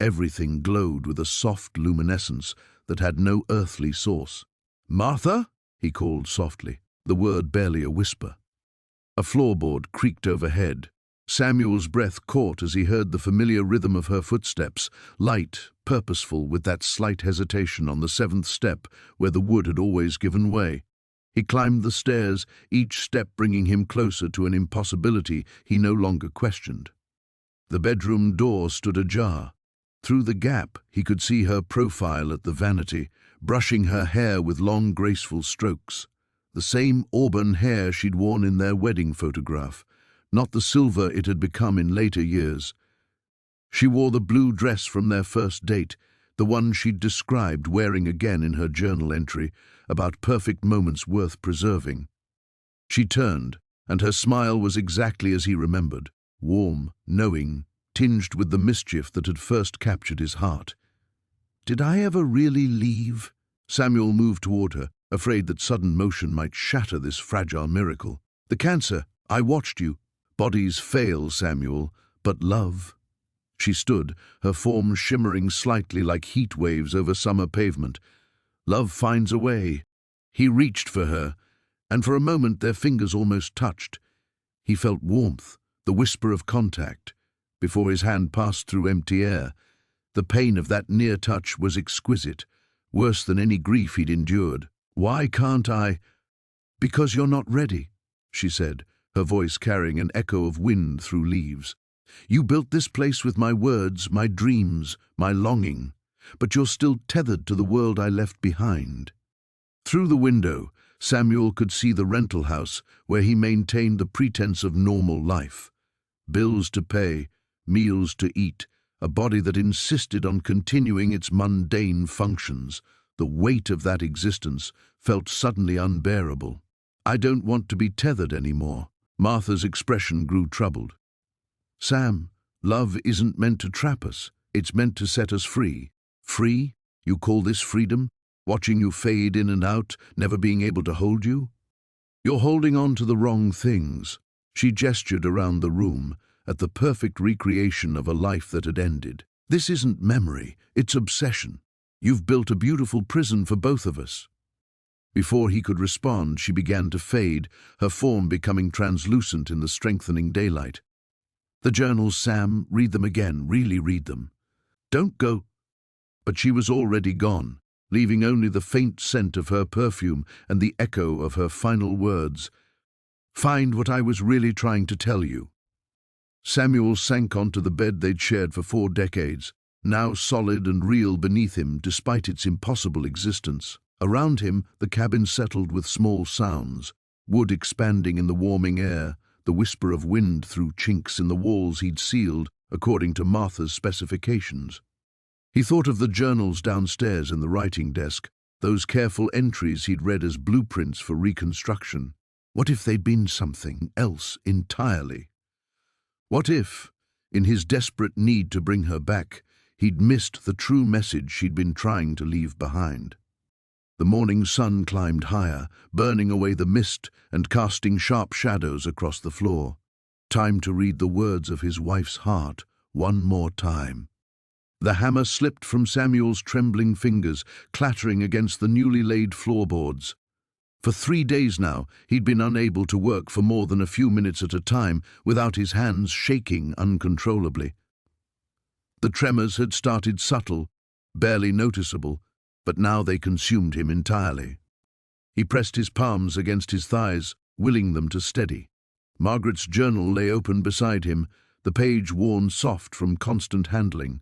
Everything glowed with a soft luminescence that had no earthly source. "Martha?" he called softly, the word barely a whisper. A floorboard creaked overhead. Samuel's breath caught as he heard the familiar rhythm of her footsteps, light, purposeful, with that slight hesitation on the 7th step where the wood had always given way. He climbed the stairs, each step bringing him closer to an impossibility he no longer questioned. The bedroom door stood ajar. Through the gap, he could see her profile at the vanity, brushing her hair with long, graceful strokes. The same auburn hair she'd worn in their wedding photograph, not the silver it had become in later years. She wore the blue dress from their first date, the one she'd described wearing again in her journal entry about perfect moments worth preserving. She turned, and her smile was exactly as he remembered, warm, knowing, tinged with the mischief that had first captured his heart. "Did I ever really leave?" Samuel moved toward her, afraid that sudden motion might shatter this fragile miracle. "The cancer, I watched you. Bodies fail, Samuel, but love." She stood, her form shimmering slightly like heat waves over summer pavement. "Love finds a way." He reached for her, and for a moment their fingers almost touched. He felt warmth, the whisper of contact, before his hand passed through empty air. The pain of that near touch was exquisite, worse than any grief he'd endured. "Why can't I?" "Because you're not ready," she said, her voice carrying an echo of wind through leaves. "You built this place with my words, my dreams, my longing, but you're still tethered to the world I left behind." Through the window, Samuel could see the rental house where he maintained the pretense of normal life. Bills to pay, meals to eat, a body that insisted on continuing its mundane functions. The weight of that existence felt suddenly unbearable. "I don't want to be tethered anymore." Martha's expression grew troubled. "Sam, love isn't meant to trap us. It's meant to set us free." "Free? You call this freedom? Watching you fade in and out, never being able to hold you?" "You're holding on to the wrong things." She gestured around the room, at the perfect recreation of a life that had ended. "This isn't memory, it's obsession. You've built a beautiful prison for both of us." Before he could respond, she began to fade, her form becoming translucent in the strengthening daylight. "The journals, Sam, read them again, really read them." "Don't go." But she was already gone, leaving only the faint scent of her perfume and the echo of her final words. "Find what I was really trying to tell you." Samuel sank onto the bed they'd shared for 4 decades, now solid and real beneath him despite its impossible existence. Around him, the cabin settled with small sounds, wood expanding in the warming air, the whisper of wind through chinks in the walls he'd sealed according to Martha's specifications. He thought of the journals downstairs in the writing desk, those careful entries he'd read as blueprints for reconstruction. What if they'd been something else entirely? What if, in his desperate need to bring her back, he'd missed the true message she'd been trying to leave behind? The morning sun climbed higher, burning away the mist and casting sharp shadows across the floor. Time to read the words of his wife's heart one more time. The hammer slipped from Samuel's trembling fingers, clattering against the newly laid floorboards. For 3 days now, he'd been unable to work for more than a few minutes at a time without his hands shaking uncontrollably. The tremors had started subtle, barely noticeable, but now they consumed him entirely. He pressed his palms against his thighs, willing them to steady. Margaret's journal lay open beside him, the page worn soft from constant handling.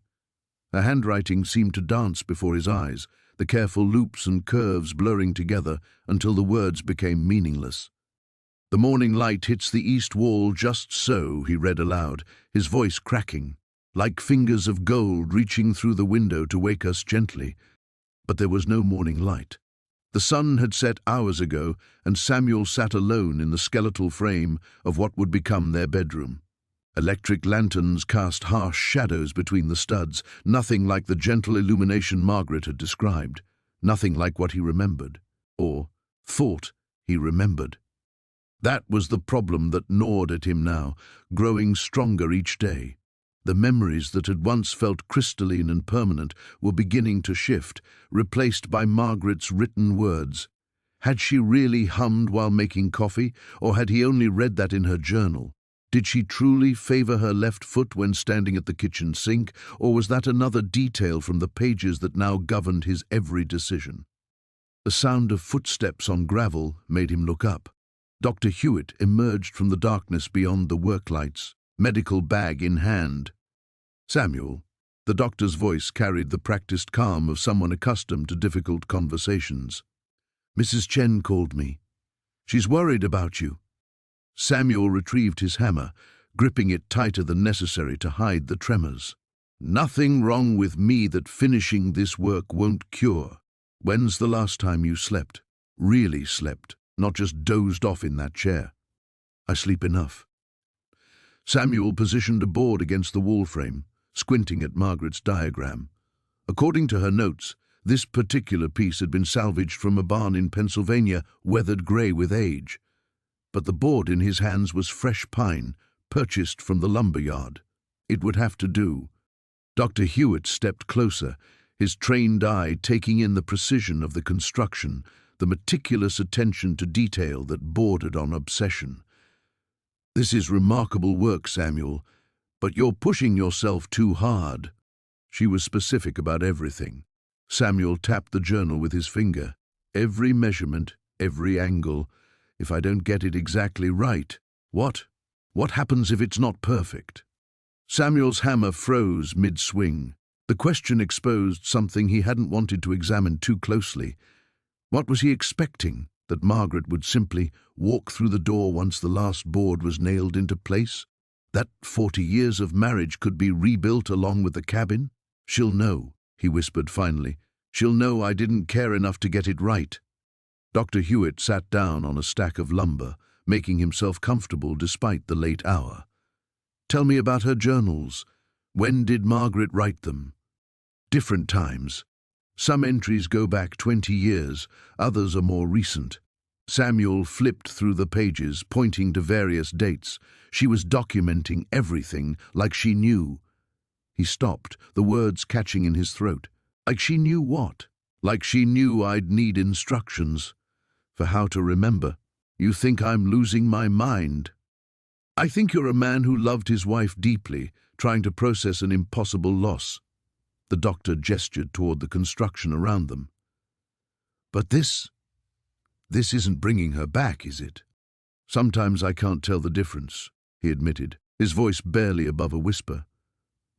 Her handwriting seemed to dance before his eyes, the careful loops and curves blurring together until the words became meaningless. "The morning light hits the east wall just so," he read aloud, his voice cracking, "like fingers of gold reaching through the window to wake us gently." But there was no morning light. The sun had set hours ago, and Samuel sat alone in the skeletal frame of what would become their bedroom. Electric lanterns cast harsh shadows between the studs, nothing like the gentle illumination Margaret had described, nothing like what he remembered, or thought he remembered. That was the problem that gnawed at him now, growing stronger each day. The memories that had once felt crystalline and permanent were beginning to shift, replaced by Margaret's written words. Had she really hummed while making coffee, or had he only read that in her journal? Did she truly favor her left foot when standing at the kitchen sink, or was that another detail from the pages that now governed his every decision? The sound of footsteps on gravel made him look up. Dr. Hewitt emerged from the darkness beyond the work lights, medical bag in hand. "Samuel." The doctor's voice carried the practiced calm of someone accustomed to difficult conversations. "Mrs. Chen called me. She's worried about you." Samuel retrieved his hammer, gripping it tighter than necessary to hide the tremors. "Nothing wrong with me that finishing this work won't cure. When's the last time you slept? Really slept, not just dozed off in that chair?" "I sleep enough." Samuel positioned a board against the wall frame, squinting at Margaret's diagram. According to her notes, this particular piece had been salvaged from a barn in Pennsylvania, weathered grey with age. But the board in his hands was fresh pine, purchased from the lumber yard. It would have to do. Dr. Hewitt stepped closer, his trained eye taking in the precision of the construction, the meticulous attention to detail that bordered on obsession. "This is remarkable work, Samuel, but you're pushing yourself too hard." She was specific about everything. Samuel tapped the journal with his finger. "Every measurement, every angle. If I don't get it exactly right, what? What happens if it's not perfect?" Samuel's hammer froze mid-swing. The question exposed something he hadn't wanted to examine too closely. What was he expecting? That Margaret would simply walk through the door once the last board was nailed into place? That 40 years of marriage could be rebuilt along with the cabin? "She'll know," he whispered finally. "She'll know I didn't care enough to get it right." Dr. Hewitt sat down on a stack of lumber, making himself comfortable despite the late hour. "Tell me about her journals. When did Margaret write them?" "Different times. Some entries go back 20 years, others are more recent." Samuel flipped through the pages, pointing to various dates. She was documenting everything, like she knew. He stopped, the words catching in his throat. "Like she knew what?" "Like she knew I'd need instructions. For how to remember." "You think I'm losing my mind?" "I think you're a man who loved his wife deeply, trying to process an impossible loss." The doctor gestured toward the construction around them. "But this isn't bringing her back, is it?" "Sometimes I can't tell the difference," he admitted, his voice barely above a whisper.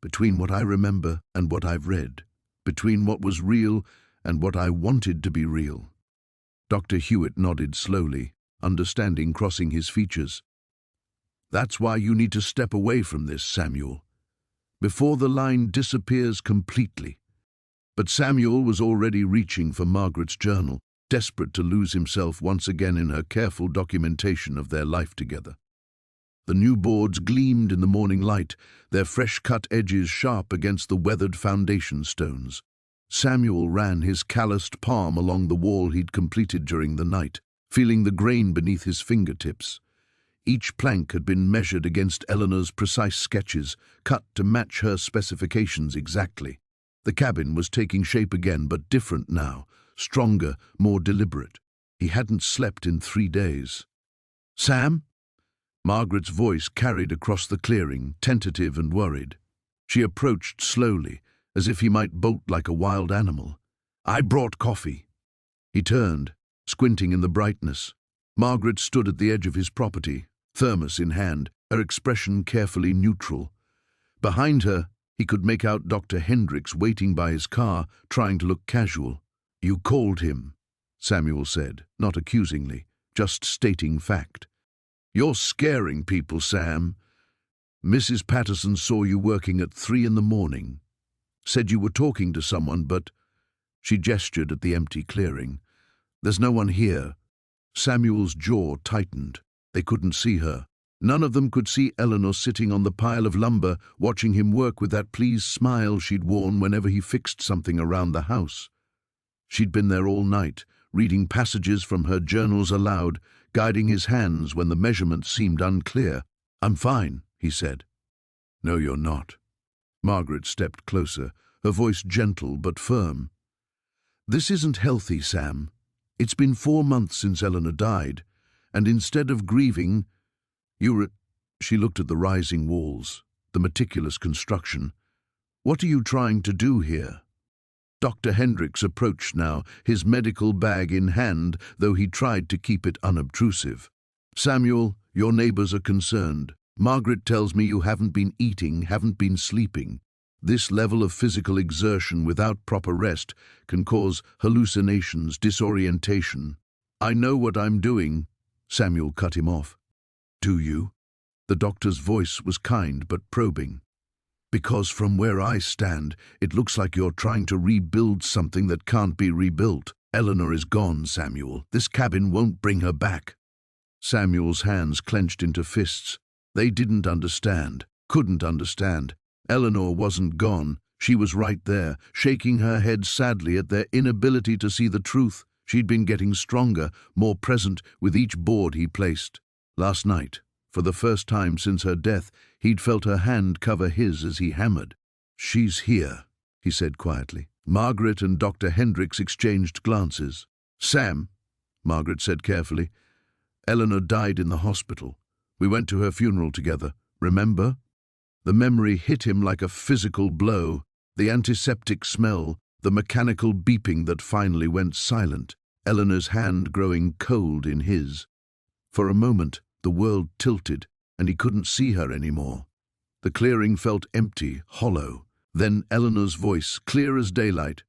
"Between what I remember and what I've read. Between what was real and what I wanted to be real." Dr. Hewitt nodded slowly, understanding crossing his features. "That's why you need to step away from this, Samuel, before the line disappears completely." But Samuel was already reaching for Margaret's journal, desperate to lose himself once again in her careful documentation of their life together. The new boards gleamed in the morning light, their fresh-cut edges sharp against the weathered foundation stones. Samuel ran his calloused palm along the wall he'd completed during the night, feeling the grain beneath his fingertips. Each plank had been measured against Eleanor's precise sketches, cut to match her specifications exactly. The cabin was taking shape again, but different now, stronger, more deliberate. He hadn't slept in 3 days. "Sam?" Margaret's voice carried across the clearing, tentative and worried. She approached slowly, as if he might bolt like a wild animal. "I brought coffee." He turned, squinting in the brightness. Margaret stood at the edge of his property, thermos in hand, her expression carefully neutral. Behind her, he could make out Dr. Hendricks waiting by his car, trying to look casual. "You called him," Samuel said, not accusingly, just stating fact. "You're scaring people, Sam. Mrs. Patterson saw you working at 3 in the morning. Said you were talking to someone, but—" She gestured at the empty clearing. "There's no one here." Samuel's jaw tightened. They couldn't see her. None of them could see Eleanor sitting on the pile of lumber, watching him work with that pleased smile she'd worn whenever he fixed something around the house. She'd been there all night, reading passages from her journals aloud, guiding his hands when the measurements seemed unclear. "I'm fine," he said. "No, you're not." Margaret stepped closer, her voice gentle but firm. "This isn't healthy, Sam. It's been 4 months since Eleanor died, and instead of grieving, She looked at the rising walls, the meticulous construction. "What are you trying to do here?" Dr. Hendricks approached now, his medical bag in hand, though he tried to keep it unobtrusive. "Samuel, your neighbors are concerned. Margaret tells me you haven't been eating, haven't been sleeping. This level of physical exertion without proper rest can cause hallucinations, disorientation. I know what I'm doing, Samuel cut him off. Do you? The doctor's voice was kind but probing. Because from where I stand, it looks like you're trying to rebuild something that can't be rebuilt. Eleanor is gone, Samuel. This cabin won't bring her back. Samuel's hands clenched into fists. They didn't understand, couldn't understand. Eleanor wasn't gone. She was right there, shaking her head sadly at their inability to see the truth. She'd been getting stronger, more present with each board he placed. Last night, for the first time since her death, he'd felt her hand cover his as he hammered. She's here, he said quietly. Margaret and Dr. Hendricks exchanged glances. Sam, Margaret said carefully, Eleanor died in the hospital. We went to her funeral together, remember? The memory hit him like a physical blow, the antiseptic smell, the mechanical beeping that finally went silent, Eleanor's hand growing cold in his. For a moment, the world tilted, and he couldn't see her anymore. The clearing felt empty, hollow. Then Eleanor's voice, clear as daylight.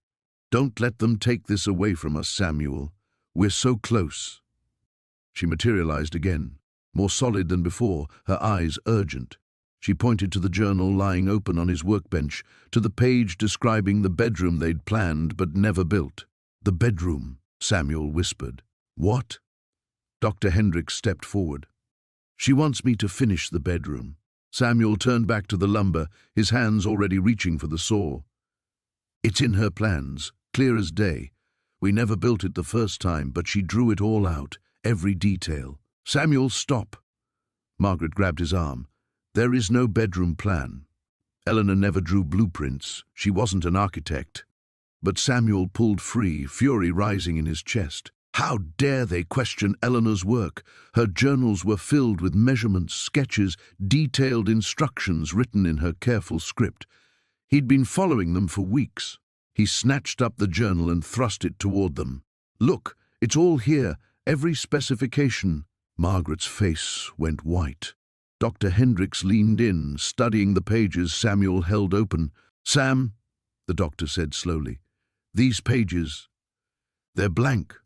Don't let them take this away from us, Samuel. We're so close. She materialized again, more solid than before, her eyes urgent. She pointed to the journal lying open on his workbench, to the page describing the bedroom they'd planned but never built. The bedroom, Samuel whispered. What? Dr. Hendricks stepped forward. She wants me to finish the bedroom. Samuel turned back to the lumber, his hands already reaching for the saw. It's in her plans, clear as day. We never built it the first time, but she drew it all out, every detail. Samuel, stop. Margaret grabbed his arm. There is no bedroom plan. Eleanor never drew blueprints. She wasn't an architect. But Samuel pulled free, fury rising in his chest. How dare they question Eleanor's work? Her journals were filled with measurements, sketches, detailed instructions written in her careful script. He'd been following them for weeks. He snatched up the journal and thrust it toward them. Look, it's all here, every specification. Margaret's face went white. Dr. Hendricks leaned in, studying the pages Samuel held open. Sam, the doctor said slowly, these pages, they're blank.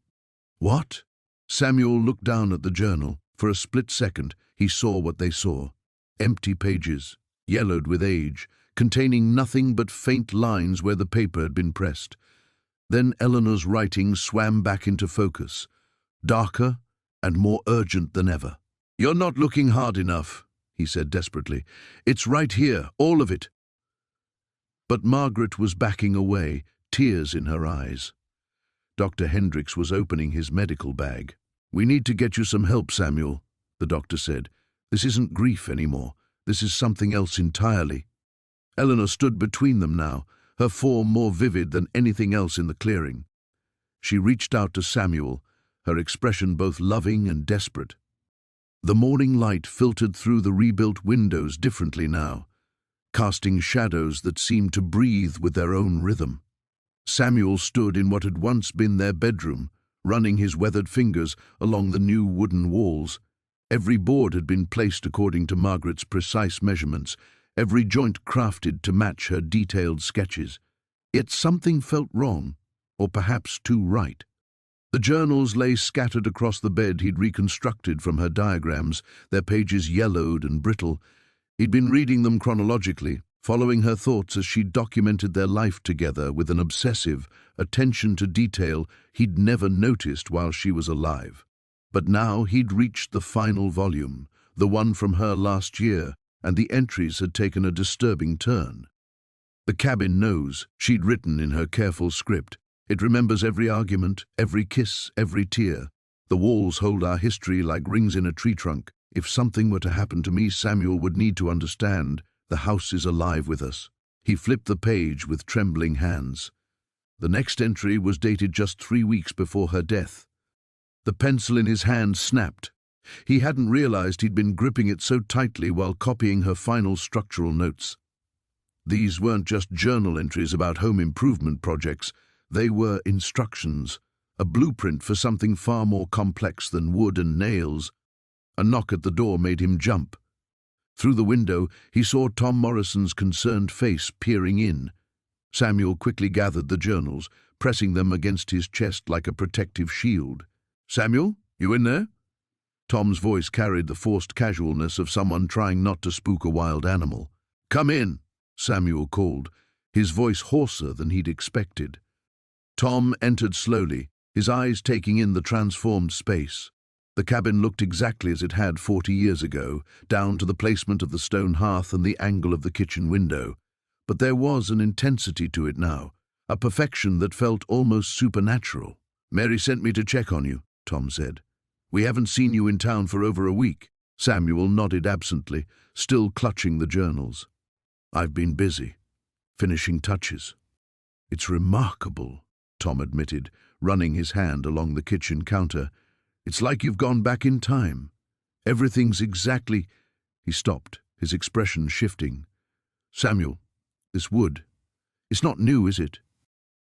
What? Samuel looked down at the journal. For a split second, he saw what they saw. Empty pages, yellowed with age, containing nothing but faint lines where the paper had been pressed. Then Eleanor's writing swam back into focus, darker and more urgent than ever. You're not looking hard enough, he said desperately. It's right here, all of it. But Margaret was backing away, tears in her eyes. Dr. Hendricks was opening his medical bag. We need to get you some help, Samuel, the doctor said. This isn't grief anymore. This is something else entirely. Eleanor stood between them now, her form more vivid than anything else in the clearing. She reached out to Samuel, her expression both loving and desperate. The morning light filtered through the rebuilt windows differently now, casting shadows that seemed to breathe with their own rhythm. Samuel stood in what had once been their bedroom, running his weathered fingers along the new wooden walls. Every board had been placed according to Margaret's precise measurements, every joint crafted to match her detailed sketches. Yet something felt wrong, or perhaps too right. The journals lay scattered across the bed he'd reconstructed from her diagrams, their pages yellowed and brittle. He'd been reading them chronologically, following her thoughts as she documented their life together with an obsessive attention to detail he'd never noticed while she was alive. But now he'd reached the final volume, the one from her last year, and the entries had taken a disturbing turn. The cabin knows, she'd written in her careful script. It remembers every argument, every kiss, every tear. The walls hold our history like rings in a tree trunk. If something were to happen to me, Samuel would need to understand. The house is alive with us. He flipped the page with trembling hands. The next entry was dated just 3 weeks before her death. The pencil in his hand snapped. He hadn't realized he'd been gripping it so tightly while copying her final structural notes. These weren't just journal entries about home improvement projects. They were instructions, a blueprint for something far more complex than wood and nails. A knock at the door made him jump. Through the window, he saw Tom Morrison's concerned face peering in. Samuel quickly gathered the journals, pressing them against his chest like a protective shield. "Samuel, you in there?" Tom's voice carried the forced casualness of someone trying not to spook a wild animal. "Come in," Samuel called, his voice hoarser than he'd expected. Tom entered slowly, his eyes taking in the transformed space. The cabin looked exactly as it had 40 years ago, down to the placement of the stone hearth and the angle of the kitchen window. But there was an intensity to it now, a perfection that felt almost supernatural. "Mary sent me to check on you," Tom said. "We haven't seen you in town for over a week." Samuel nodded absently, still clutching the journals. "I've been busy, finishing touches." "It's remarkable," Tom admitted, running his hand along the kitchen counter. "It's like you've gone back in time. Everything's exactly—" He stopped, his expression shifting. "Samuel, this wood, it's not new, is it?"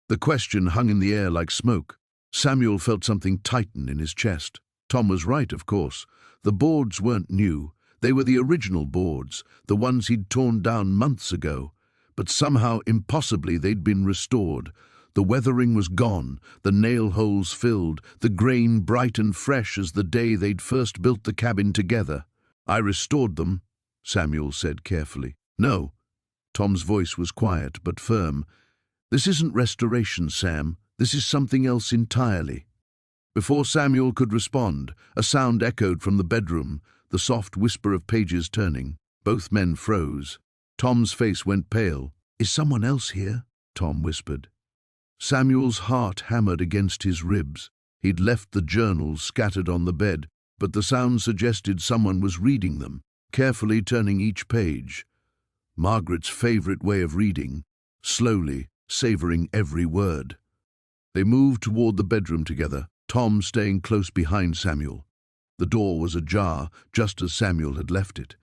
The question hung in the air like smoke. Samuel felt something tighten in his chest. Tom was right, of course. The boards weren't new. They were the original boards, the ones he'd torn down months ago. But somehow, impossibly, they'd been restored. The weathering was gone, the nail holes filled, the grain bright and fresh as the day they'd first built the cabin together. "I restored them," Samuel said carefully. "No." Tom's voice was quiet but firm. "This isn't restoration, Sam. This is something else entirely." Before Samuel could respond, a sound echoed from the bedroom, the soft whisper of pages turning. Both men froze. Tom's face went pale. "Is someone else here?" Tom whispered. Samuel's heart hammered against his ribs. He'd left the journals scattered on the bed, but the sound suggested someone was reading them, carefully turning each page. Margaret's favorite way of reading, slowly, savoring every word. They moved toward the bedroom together, Tom staying close behind Samuel. The door was ajar, just as Samuel had left it.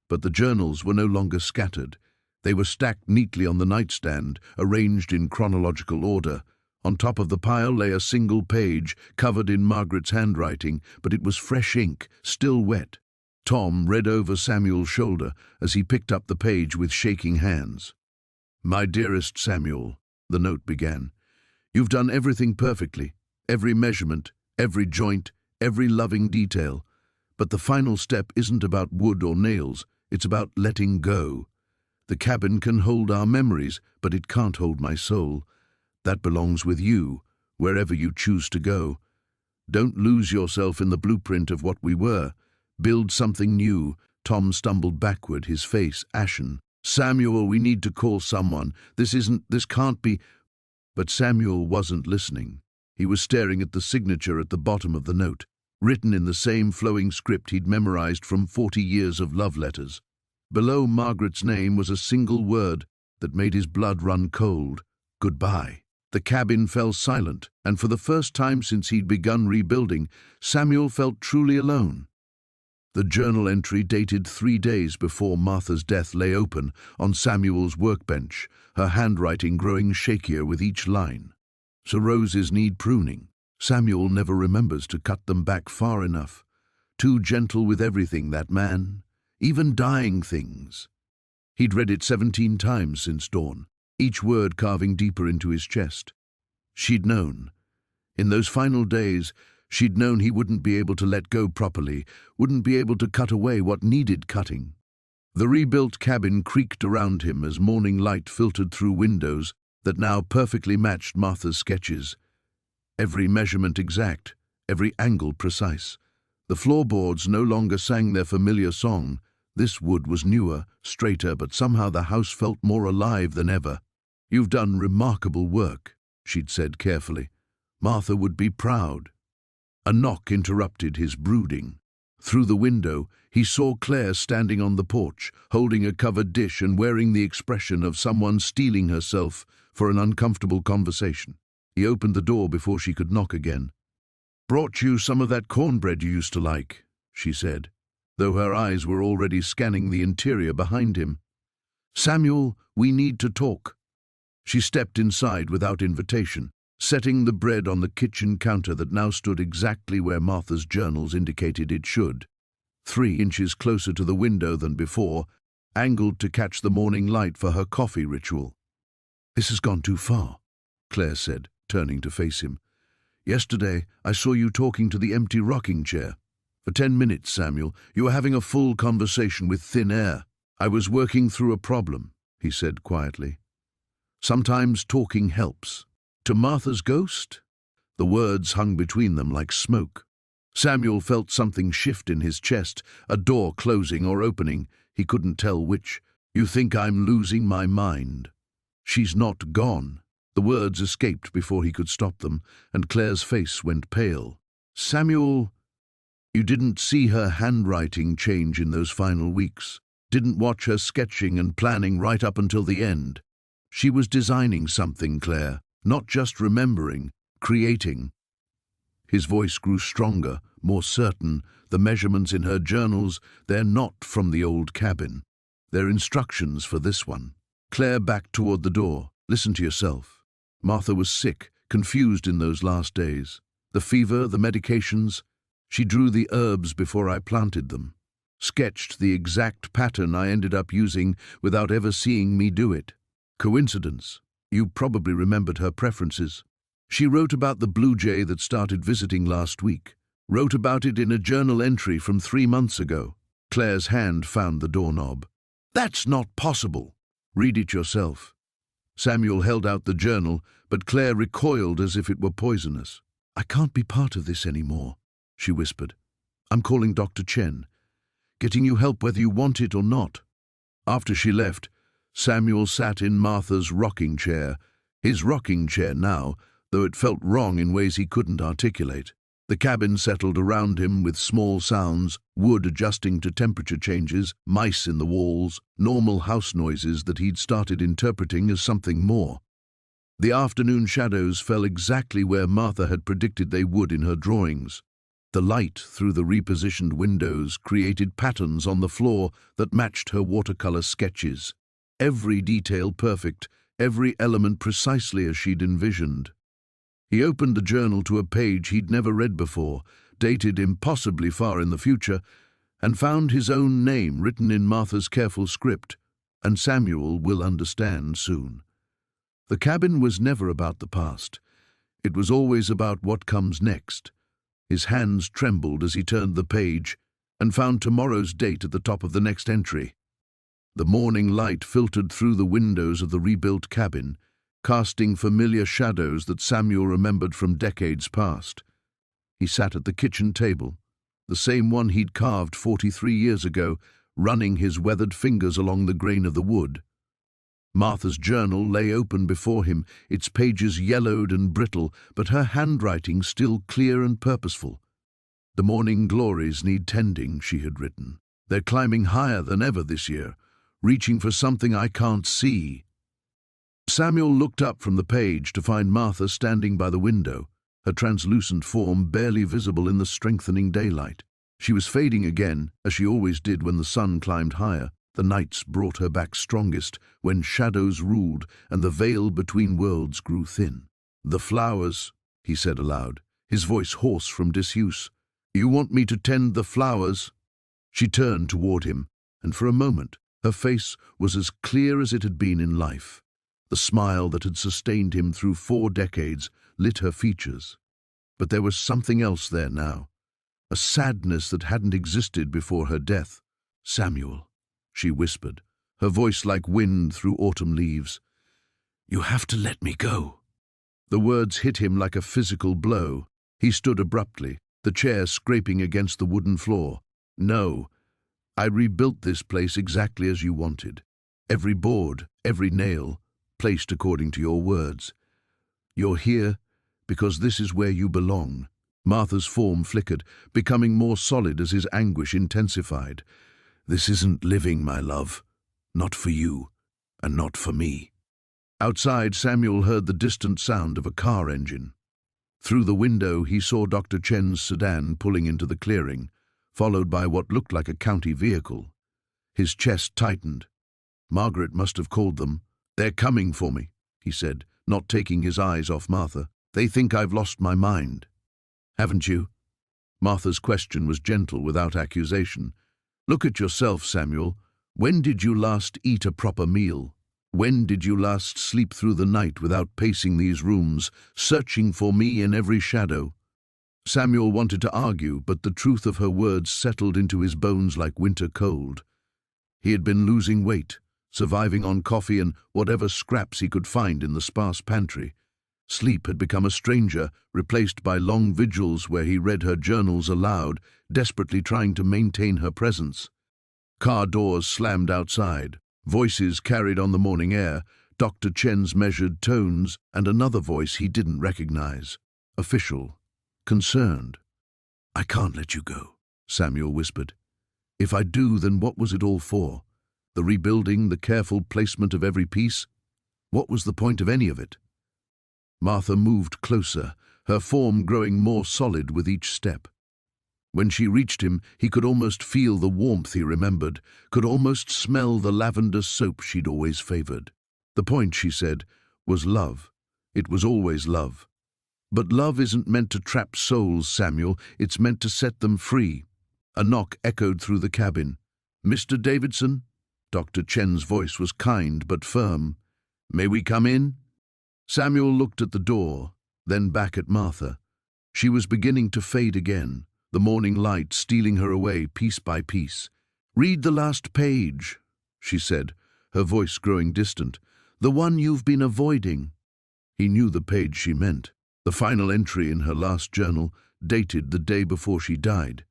But the journals were no longer scattered. They were stacked neatly on the nightstand, arranged in chronological order. On top of the pile lay a single page, covered in Margaret's handwriting, but it was fresh ink, still wet. Tom read over Samuel's shoulder as he picked up the page with shaking hands. "My dearest Samuel," the note began, "you've done everything perfectly, every measurement, every joint, every loving detail. But the final step isn't about wood or nails, it's about letting go. The cabin can hold our memories, but it can't hold my soul. That belongs with you, wherever you choose to go. Don't lose yourself in the blueprint of what we were. Build something new." Tom stumbled backward, his face ashen. "Samuel, we need to call someone. This can't be—" But Samuel wasn't listening. He was staring at the signature at the bottom of the note, written in the same flowing script he'd memorized from 40 years of love letters. Below Margaret's name was a single word that made his blood run cold: goodbye. The cabin fell silent, and for the first time since he'd begun rebuilding, Samuel felt truly alone. The journal entry dated 3 days before Martha's death lay open on Samuel's workbench, her handwriting growing shakier with each line. "So roses need pruning. Samuel never remembers to cut them back far enough. Too gentle with everything, that man. Even dying things." He'd read it 17 times since dawn, each word carving deeper into his chest. She'd known. In those final days, she'd known he wouldn't be able to let go properly, wouldn't be able to cut away what needed cutting. The rebuilt cabin creaked around him as morning light filtered through windows that now perfectly matched Martha's sketches. Every measurement exact, every angle precise. The floorboards no longer sang their familiar song. This wood was newer, straighter, but somehow the house felt more alive than ever. "You've done remarkable work," she'd said carefully. "Martha would be proud." A knock interrupted his brooding. Through the window, he saw Claire standing on the porch, holding a covered dish and wearing the expression of someone steeling herself for an uncomfortable conversation. He opened the door before she could knock again. "Brought you some of that cornbread you used to like," she said, though her eyes were already scanning the interior behind him. "Samuel, we need to talk." She stepped inside without invitation, setting the bread on the kitchen counter that now stood exactly where Martha's journals indicated it should. 3 inches closer to the window than before, angled to catch the morning light for her coffee ritual. "This has gone too far," Claire said, turning to face him. "Yesterday, I saw you talking to the empty rocking chair. For 10 minutes, Samuel, you were having a full conversation with thin air." "I was working through a problem," he said quietly. "Sometimes talking helps." "To Martha's ghost?" The words hung between them like smoke. Samuel felt something shift in his chest, a door closing or opening. He couldn't tell which. "You think I'm losing my mind?" "She's not gone." The words escaped before he could stop them, and Claire's face went pale. "Samuel, you didn't see her handwriting change in those final weeks, didn't watch her sketching and planning right up until the end. She was designing something, Claire, not just remembering, creating." His voice grew stronger, more certain. "The measurements in her journals, they're not from the old cabin. They're instructions for this one." Claire backed toward the door. "Listen to yourself. Martha was sick, confused in those last days. The fever, the medications. She drew the herbs before I planted them. Sketched the exact pattern I ended up using without ever seeing me do it. Coincidence? You probably remembered her preferences. She wrote about the blue jay that started visiting last week. Wrote about it in a journal entry from 3 months ago." Claire's hand found the doorknob. "That's not possible." "Read it yourself." Samuel held out the journal, but Claire recoiled as if it were poisonous. "I can't be part of this anymore," she whispered. "I'm calling Dr. Chen. Getting you help whether you want it or not." After she left, Samuel sat in Martha's rocking chair. His rocking chair now, though it felt wrong in ways he couldn't articulate. The cabin settled around him with small sounds, wood adjusting to temperature changes, mice in the walls, normal house noises that he'd started interpreting as something more. The afternoon shadows fell exactly where Martha had predicted they would in her drawings. The light through the repositioned windows created patterns on the floor that matched her watercolor sketches. Every detail perfect, every element precisely as she'd envisioned. He opened the journal to a page he'd never read before, dated impossibly far in the future, and found his own name written in Martha's careful script, "And Samuel will understand soon." The cabin was never about the past. It was always about what comes next. His hands trembled as he turned the page and found tomorrow's date at the top of the next entry. The morning light filtered through the windows of the rebuilt cabin, casting familiar shadows that Samuel remembered from decades past. He sat at the kitchen table, the same one he'd carved 43 years ago, running his weathered fingers along the grain of the wood. Martha's journal lay open before him, its pages yellowed and brittle, but her handwriting still clear and purposeful. "The morning glories need tending," she had written. "They're climbing higher than ever this year, reaching for something I can't see." Samuel looked up from the page to find Martha standing by the window, her translucent form barely visible in the strengthening daylight. She was fading again, as she always did when the sun climbed higher. The nights brought her back strongest, when shadows ruled and the veil between worlds grew thin. "The flowers," he said aloud, his voice hoarse from disuse. "You want me to tend the flowers?" She turned toward him, and for a moment her face was as clear as it had been in life. The smile that had sustained him through 4 decades lit her features. But there was something else there now, a sadness that hadn't existed before her death. "Samuel," she whispered, her voice like wind through autumn leaves, "you have to let me go." The words hit him like a physical blow. He stood abruptly, the chair scraping against the wooden floor. "No, I rebuilt this place exactly as you wanted. Every board, every nail, placed according to your words. You're here because this is where you belong." Martha's form flickered, becoming more solid as his anguish intensified. "This isn't living, my love. Not for you, and not for me." Outside, Samuel heard the distant sound of a car engine. Through the window, he saw Dr. Chen's sedan pulling into the clearing, followed by what looked like a county vehicle. His chest tightened. Margaret must have called them. "They're coming for me," he said, not taking his eyes off Martha. "They think I've lost my mind." "Haven't you?" Martha's question was gentle, without accusation. Look at yourself, Samuel. When did you last eat a proper meal? When did you last sleep through the night without pacing these rooms, searching for me in every shadow? Samuel wanted to argue, but the truth of her words settled into his bones like winter cold. He had been losing weight, surviving on coffee and whatever scraps he could find in the sparse pantry. Sleep had become a stranger, replaced by long vigils where he read her journals aloud, desperately trying to maintain her presence. Car doors slammed outside, voices carried on the morning air, Dr. Chen's measured tones, and another voice he didn't recognize. Official. Concerned. "I can't let you go," Samuel whispered. "If I do, then what was it all for? The rebuilding, the careful placement of every piece? What was the point of any of it?" Martha moved closer, her form growing more solid with each step. When she reached him, he could almost feel the warmth he remembered, could almost smell the lavender soap she'd always favored. The point, she said, was love. It was always love. But love isn't meant to trap souls, Samuel. It's meant to set them free. A knock echoed through the cabin. "Mr. Davidson?" Dr. Chen's voice was kind but firm. "May we come in?" Samuel looked at the door, then back at Martha. She was beginning to fade again, the morning light stealing her away piece by piece. "Read the last page," she said, her voice growing distant. "The one you've been avoiding." He knew the page she meant, the final entry in her last journal, dated the day before she died.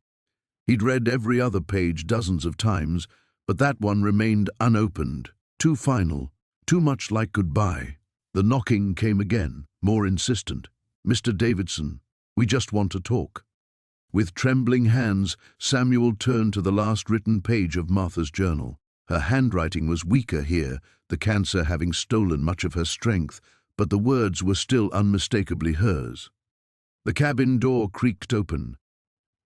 He'd read every other page dozens of times, but that one remained unopened, too final, too much like goodbye. The knocking came again, more insistent. "Mr. Davidson, we just want to talk." With trembling hands, Samuel turned to the last written page of Martha's journal. Her handwriting was weaker here, the cancer having stolen much of her strength, but the words were still unmistakably hers. The cabin door creaked open.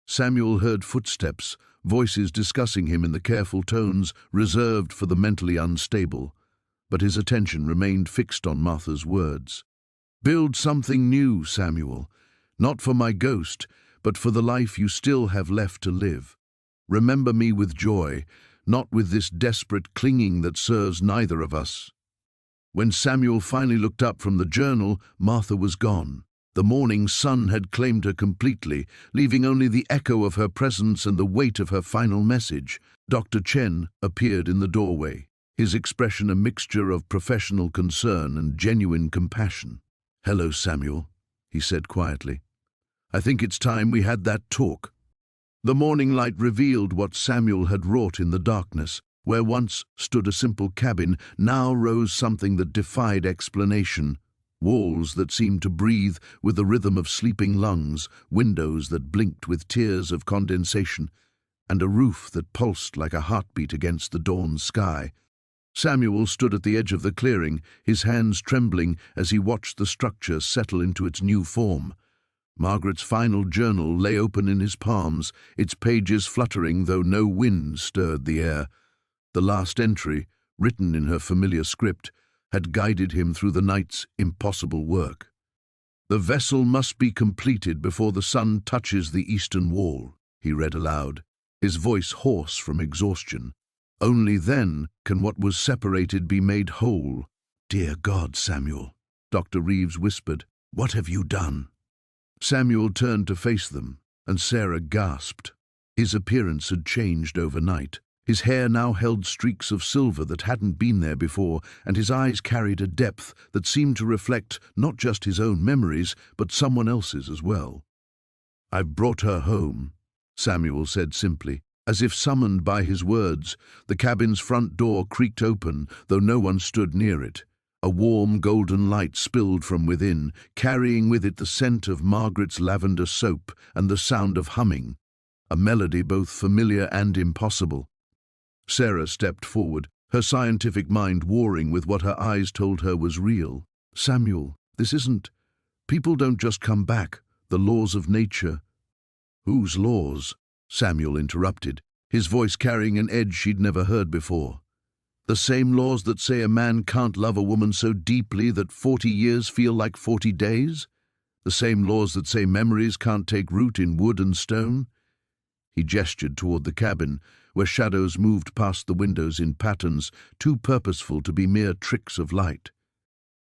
Samuel heard footsteps, voices discussing him in the careful tones reserved for the mentally unstable, but his attention remained fixed on Martha's words. "Build something new, Samuel, not for my ghost, but for the life you still have left to live. Remember me with joy, not with this desperate clinging that serves neither of us." When Samuel finally looked up from the journal, Martha was gone. The morning sun had claimed her completely, leaving only the echo of her presence and the weight of her final message. Dr. Chen appeared in the doorway, his expression a mixture of professional concern and genuine compassion. "Hello, Samuel," he said quietly. "I think it's time we had that talk." The morning light revealed what Samuel had wrought in the darkness. Where once stood a simple cabin, now rose something that defied explanation. Walls that seemed to breathe with the rhythm of sleeping lungs, windows that blinked with tears of condensation, and a roof that pulsed like a heartbeat against the dawn sky. Samuel stood at the edge of the clearing, his hands trembling as he watched the structure settle into its new form. Margaret's final journal lay open in his palms, its pages fluttering though no wind stirred the air. The last entry, written in her familiar script, had guided him through the night's impossible work. "The vessel must be completed before the sun touches the eastern wall," he read aloud, his voice hoarse from exhaustion. "Only then can what was separated be made whole." "Dear God, Samuel," Dr. Reeves whispered, "what have you done?" Samuel turned to face them, and Sarah gasped. His appearance had changed overnight. His hair now held streaks of silver that hadn't been there before, and his eyes carried a depth that seemed to reflect not just his own memories, but someone else's as well. "I've brought her home," Samuel said simply. As if summoned by his words, the cabin's front door creaked open, though no one stood near it. A warm golden light spilled from within, carrying with it the scent of Margaret's lavender soap and the sound of humming, a melody both familiar and impossible. Sarah stepped forward, her scientific mind warring with what her eyes told her was real. "Samuel, this isn't... People don't just come back. The laws of nature..." "Whose laws?" Samuel interrupted, his voice carrying an edge she'd never heard before. "The same laws that say a man can't love a woman so deeply that 40 years feel like 40 days? The same laws that say memories can't take root in wood and stone? He gestured toward the cabin, where shadows moved past the windows in patterns too purposeful to be mere tricks of light.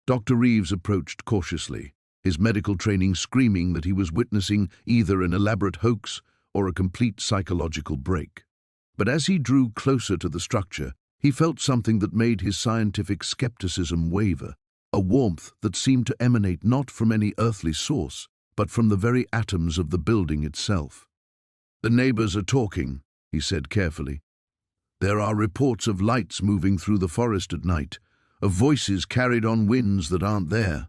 Dr. Reeves approached cautiously, his medical training screaming that he was witnessing either an elaborate hoax or a complete psychological break. But as he drew closer to the structure, he felt something that made his scientific skepticism waver, a warmth that seemed to emanate not from any earthly source, but from the very atoms of the building itself. "The neighbors are talking," he said carefully. "There are reports of lights moving through the forest at night, of voices carried on winds that aren't there.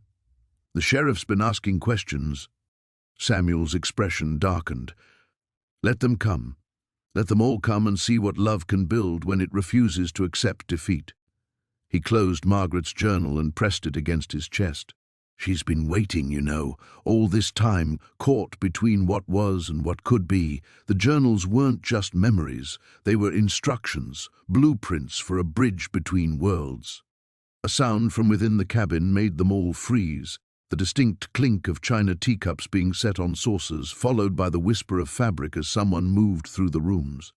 The sheriff's been asking questions." Samuel's expression darkened. "Let them come. Let them all come and see what love can build when it refuses to accept defeat." He closed Margaret's journal and pressed it against his chest. "She's been waiting, you know, all this time, caught between what was and what could be. The journals weren't just memories, they were instructions, blueprints for a bridge between worlds." A sound from within the cabin made them all freeze, the distinct clink of china teacups being set on saucers, followed by the whisper of fabric as someone moved through the rooms.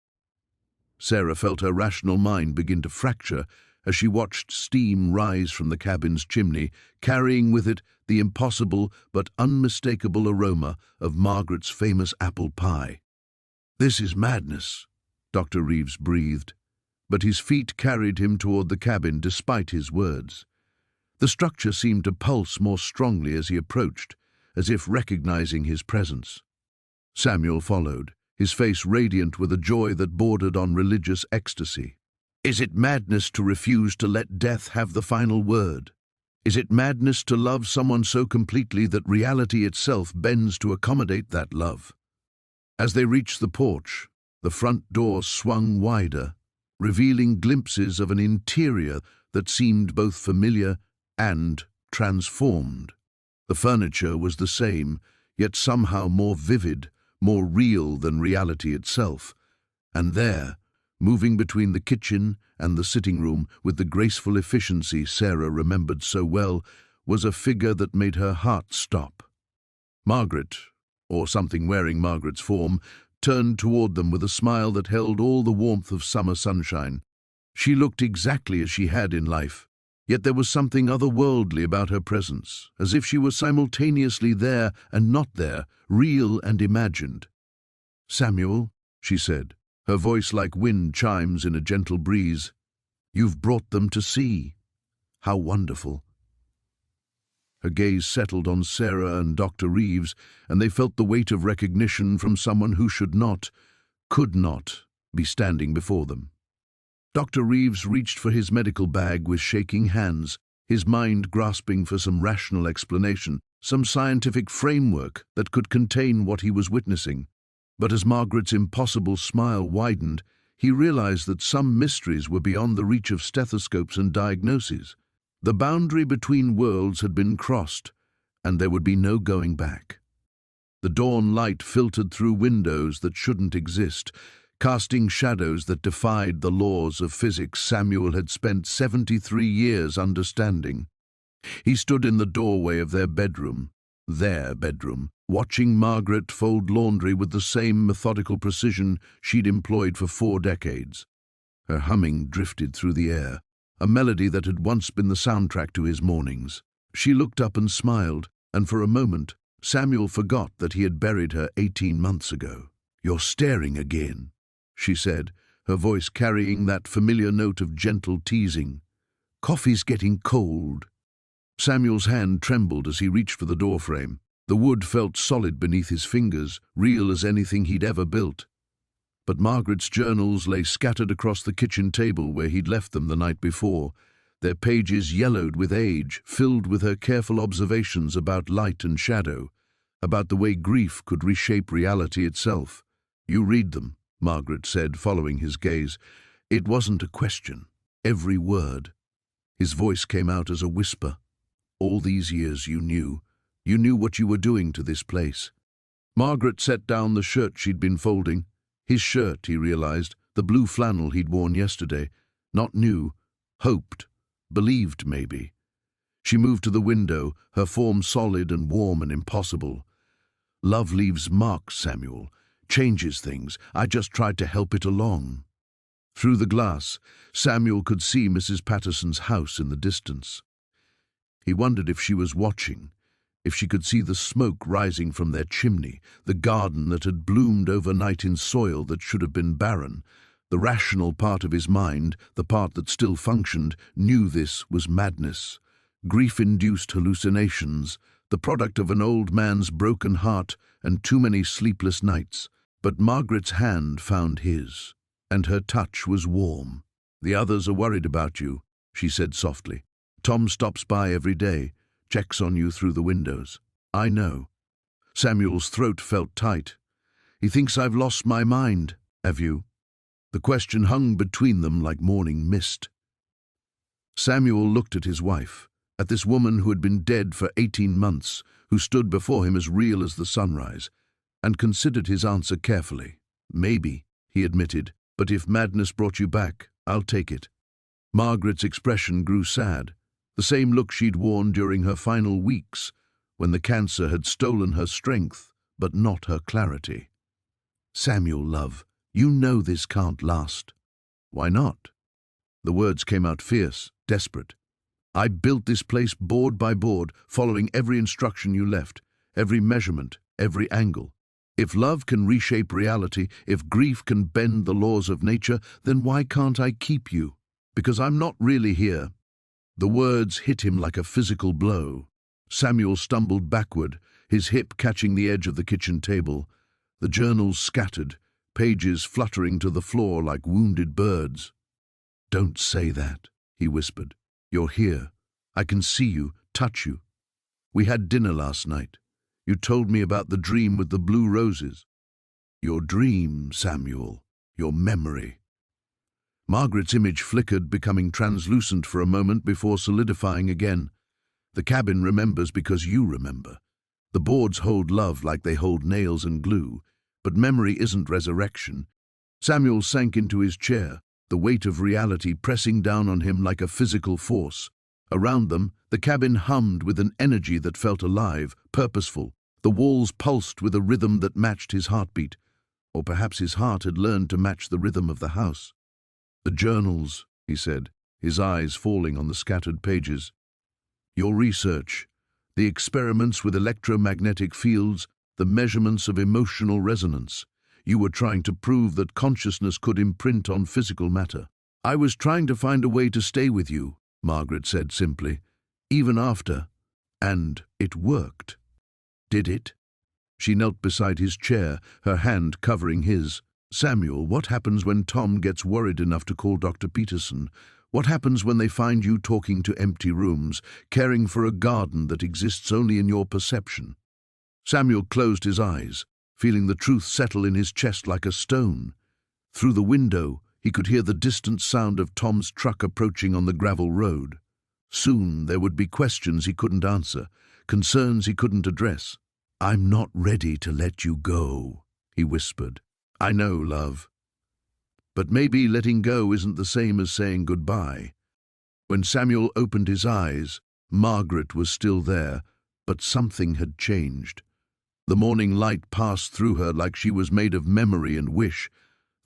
Sarah felt her rational mind begin to fracture as she watched steam rise from the cabin's chimney, carrying with it the impossible but unmistakable aroma of Margaret's famous apple pie. "This is madness," Dr. Reeves breathed, but his feet carried him toward the cabin despite his words. The structure seemed to pulse more strongly as he approached, as if recognizing his presence. Samuel followed, his face radiant with a joy that bordered on religious ecstasy. "Is it madness to refuse to let death have the final word? Is it madness to love someone so completely that reality itself bends to accommodate that love?" As they reached the porch, the front door swung wider, revealing glimpses of an interior that seemed both familiar and transformed. The furniture was the same, yet somehow more vivid, more real than reality itself. And there, moving between the kitchen and the sitting room with the graceful efficiency Sarah remembered so well, was a figure that made her heart stop. Margaret, or something wearing Margaret's form, turned toward them with a smile that held all the warmth of summer sunshine. She looked exactly as she had in life, yet there was something otherworldly about her presence, as if she were simultaneously there and not there, real and imagined. "Samuel," she said, her voice like wind chimes in a gentle breeze, "you've brought them to see. How wonderful." Her gaze settled on Sarah and Dr. Reeves, and they felt the weight of recognition from someone who should not, could not, be standing before them. Dr. Reeves reached for his medical bag with shaking hands, his mind grasping for some rational explanation, some scientific framework that could contain what he was witnessing. But as Margaret's impossible smile widened, he realized that some mysteries were beyond the reach of stethoscopes and diagnoses. The boundary between worlds had been crossed, and there would be no going back. The dawn light filtered through windows that shouldn't exist, casting shadows that defied the laws of physics Samuel had spent 73 years understanding. He stood in the doorway of their bedroom, watching Margaret fold laundry with the same methodical precision she'd employed for 4 decades. Her humming drifted through the air, a melody that had once been the soundtrack to his mornings. She looked up and smiled, and for a moment, Samuel forgot that he had buried her 18 months ago. "You're staring again," she said, her voice carrying that familiar note of gentle teasing. "Coffee's getting cold." Samuel's hand trembled as he reached for the doorframe. The wood felt solid beneath his fingers, real as anything he'd ever built. But Margaret's journals lay scattered across the kitchen table where he'd left them the night before, their pages yellowed with age, filled with her careful observations about light and shadow, about the way grief could reshape reality itself. "You read them," Margaret said, following his gaze. It wasn't a question. Every word. His voice came out as a whisper. "All these years you knew. You knew what you were doing to this place." Margaret set down the shirt she'd been folding. His shirt, he realized, the blue flannel he'd worn yesterday. Not new. Hoped. Believed, maybe. She moved to the window, her form solid and warm and impossible. "Love leaves marks, Samuel. Changes things. I just tried to help it along." Through the glass, Samuel could see Mrs. Patterson's house in the distance. He wondered if she was watching, if she could see the smoke rising from their chimney, the garden that had bloomed overnight in soil that should have been barren. The rational part of his mind, the part that still functioned, knew this was madness. Grief-induced hallucinations, the product of an old man's broken heart and too many sleepless nights. But Margaret's hand found his, and her touch was warm. "The others are worried about you," she said softly. "Tom stops by every day, checks on you through the windows." "I know." Samuel's throat felt tight. "He thinks I've lost my mind. Have you?" The question hung between them like morning mist. Samuel looked at his wife, at this woman who had been dead for 18 months, who stood before him as real as the sunrise, and considered his answer carefully. "Maybe," he admitted, "but if madness brought you back, I'll take it." Margaret's expression grew sad, the same look she'd worn during her final weeks, when the cancer had stolen her strength, but not her clarity. "Samuel, love, you know this can't last." "Why not?" The words came out fierce, desperate. "I built this place board by board, following every instruction you left, every measurement, every angle. If love can reshape reality, if grief can bend the laws of nature, then why can't I keep you? Because I'm not really here." The words hit him like a physical blow. Samuel stumbled backward, his hip catching the edge of the kitchen table. The journals scattered, pages fluttering to the floor like wounded birds. "Don't say that," he whispered. "You're here. I can see you, touch you. We had dinner last night. You told me about the dream with the blue roses." "Your dream, Samuel. Your memory." Margaret's image flickered, becoming translucent for a moment before solidifying again. "The cabin remembers because you remember. The boards hold love like they hold nails and glue, but memory isn't resurrection." Samuel sank into his chair, the weight of reality pressing down on him like a physical force. Around them, the cabin hummed with an energy that felt alive, purposeful. The walls pulsed with a rhythm that matched his heartbeat, or perhaps his heart had learned to match the rhythm of the house. "The journals," he said, his eyes falling on the scattered pages. "Your research, the experiments with electromagnetic fields, the measurements of emotional resonance. You were trying to prove that consciousness could imprint on physical matter." "I was trying to find a way to stay with you," Margaret said simply, "even after. And it worked." "Did it?" She knelt beside his chair, her hand covering his. "Samuel, what happens when Tom gets worried enough to call Dr. Peterson? What happens when they find you talking to empty rooms, caring for a garden that exists only in your perception?" Samuel closed his eyes, feeling the truth settle in his chest like a stone. Through the window, he could hear the distant sound of Tom's truck approaching on the gravel road. Soon there would be questions he couldn't answer, concerns he couldn't address. "I'm not ready to let you go," he whispered. "I know, love. But maybe letting go isn't the same as saying goodbye." When Samuel opened his eyes, Margaret was still there, but something had changed. The morning light passed through her like she was made of memory and wish.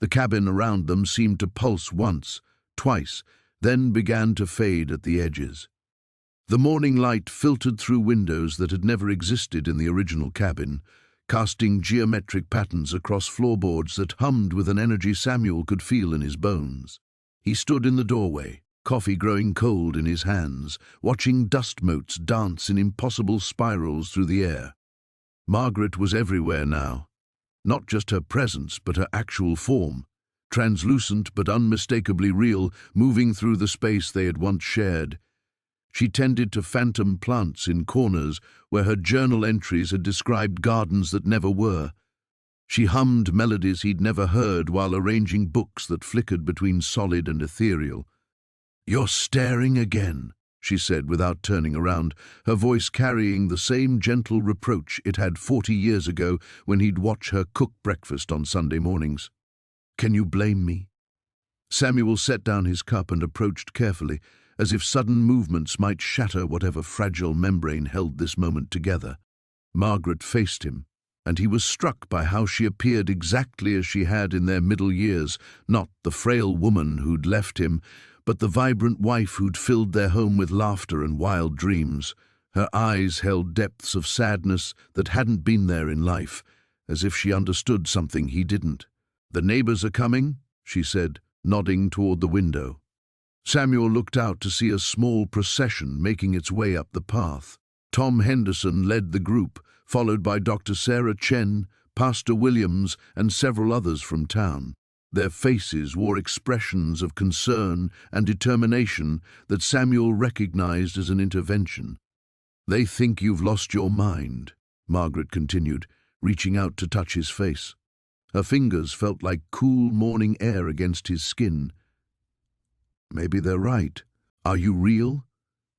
The cabin around them seemed to pulse once, twice, then began to fade at the edges. The morning light filtered through windows that had never existed in the original cabin, casting geometric patterns across floorboards that hummed with an energy Samuel could feel in his bones. He stood in the doorway, coffee growing cold in his hands, watching dust motes dance in impossible spirals through the air. Margaret was everywhere now. Not just her presence, but her actual form, translucent but unmistakably real, moving through the space they had once shared. She tended to phantom plants in corners where her journal entries had described gardens that never were. She hummed melodies he'd never heard while arranging books that flickered between solid and ethereal. "You're staring again," she said without turning around, her voice carrying the same gentle reproach it had 40 years ago when he'd watch her cook breakfast on Sunday mornings. "Can you blame me?" Samuel set down his cup and approached carefully, as if sudden movements might shatter whatever fragile membrane held this moment together. Margaret faced him, and he was struck by how she appeared exactly as she had in their middle years, not the frail woman who'd left him, but the vibrant wife who'd filled their home with laughter and wild dreams. Her eyes held depths of sadness that hadn't been there in life, as if she understood something he didn't. "The neighbors are coming," she said, nodding toward the window. Samuel looked out to see a small procession making its way up the path. Tom Henderson led the group, followed by Dr. Sarah Chen, Pastor Williams, and several others from town. Their faces wore expressions of concern and determination that Samuel recognized as an intervention. "They think you've lost your mind," Margaret continued, reaching out to touch his face. Her fingers felt like cool morning air against his skin. "Maybe they're right. Are you real?"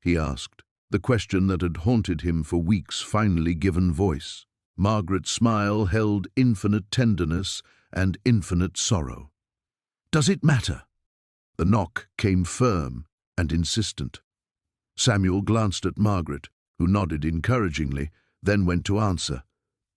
he asked, the question that had haunted him for weeks finally given voice. Margaret's smile held infinite tenderness and infinite sorrow. "Does it matter?" The knock came firm and insistent. Samuel glanced at Margaret, who nodded encouragingly, then went to answer.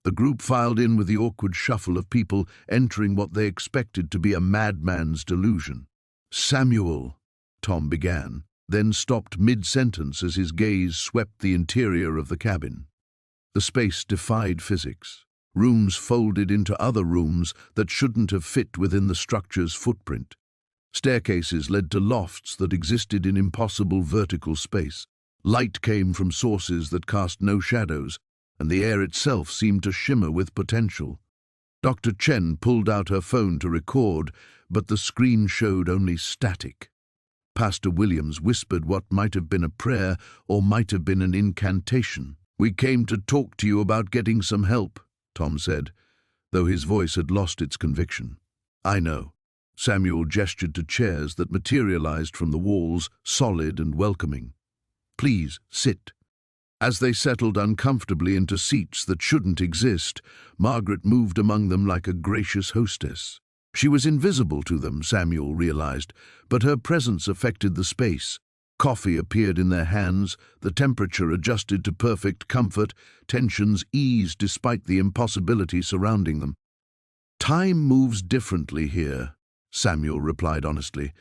The group filed in with the awkward shuffle of people entering what they expected to be a madman's delusion. "Samuel," Tom began, then stopped mid-sentence as his gaze swept the interior of the cabin. The space defied physics. Rooms folded into other rooms that shouldn't have fit within the structure's footprint. Staircases led to lofts that existed in impossible vertical space. Light came from sources that cast no shadows, and the air itself seemed to shimmer with potential. Dr. Chen pulled out her phone to record, but the screen showed only static. Pastor Williams whispered what might have been a prayer or might have been an incantation. "We came to talk to you about getting some help," Tom said, though his voice had lost its conviction. "I know." Samuel gestured to chairs that materialized from the walls, solid and welcoming. "Please, sit." As they settled uncomfortably into seats that shouldn't exist, Margaret moved among them like a gracious hostess. She was invisible to them, Samuel realized, but her presence affected the space. Coffee appeared in their hands, the temperature adjusted to perfect comfort, tensions eased despite the impossibility surrounding them. "Time moves differently here," Samuel replied honestly.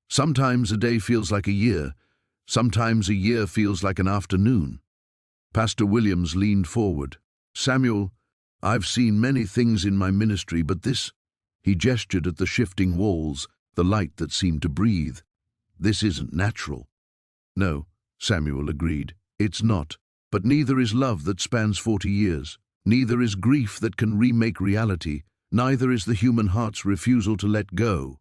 "Sometimes a day feels like a year. Sometimes a year feels like an afternoon." Pastor Williams leaned forward. "Samuel, I've seen many things in my ministry, but this—" He gestured at the shifting walls, the light that seemed to breathe. "This isn't natural." "No," Samuel agreed. "It's not. But neither is love that spans 40 years. Neither is grief that can remake reality. Neither is the human heart's refusal to let go."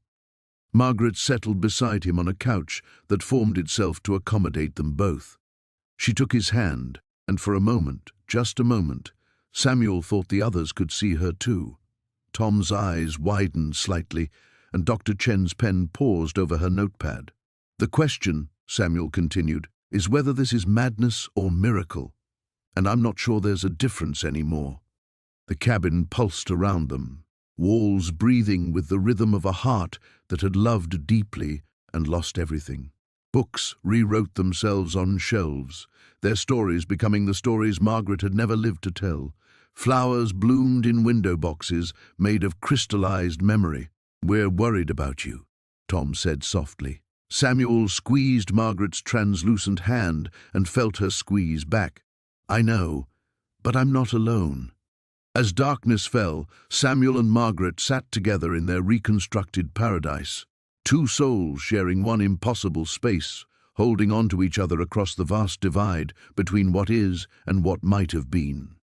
Margaret settled beside him on a couch that formed itself to accommodate them both. She took his hand, and for a moment, just a moment, Samuel thought the others could see her too. Tom's eyes widened slightly, and Dr. Chen's pen paused over her notepad. "The question," Samuel continued, "is whether this is madness or miracle. And I'm not sure there's a difference anymore." The cabin pulsed around them, walls breathing with the rhythm of a heart that had loved deeply and lost everything. Books rewrote themselves on shelves, their stories becoming the stories Margaret had never lived to tell. Flowers bloomed in window boxes made of crystallized memory. "We're worried about you," Tom said softly. Samuel squeezed Margaret's translucent hand and felt her squeeze back. "I know, but I'm not alone." As darkness fell, Samuel and Margaret sat together in their reconstructed paradise, two souls sharing one impossible space, holding on to each other across the vast divide between what is and what might have been.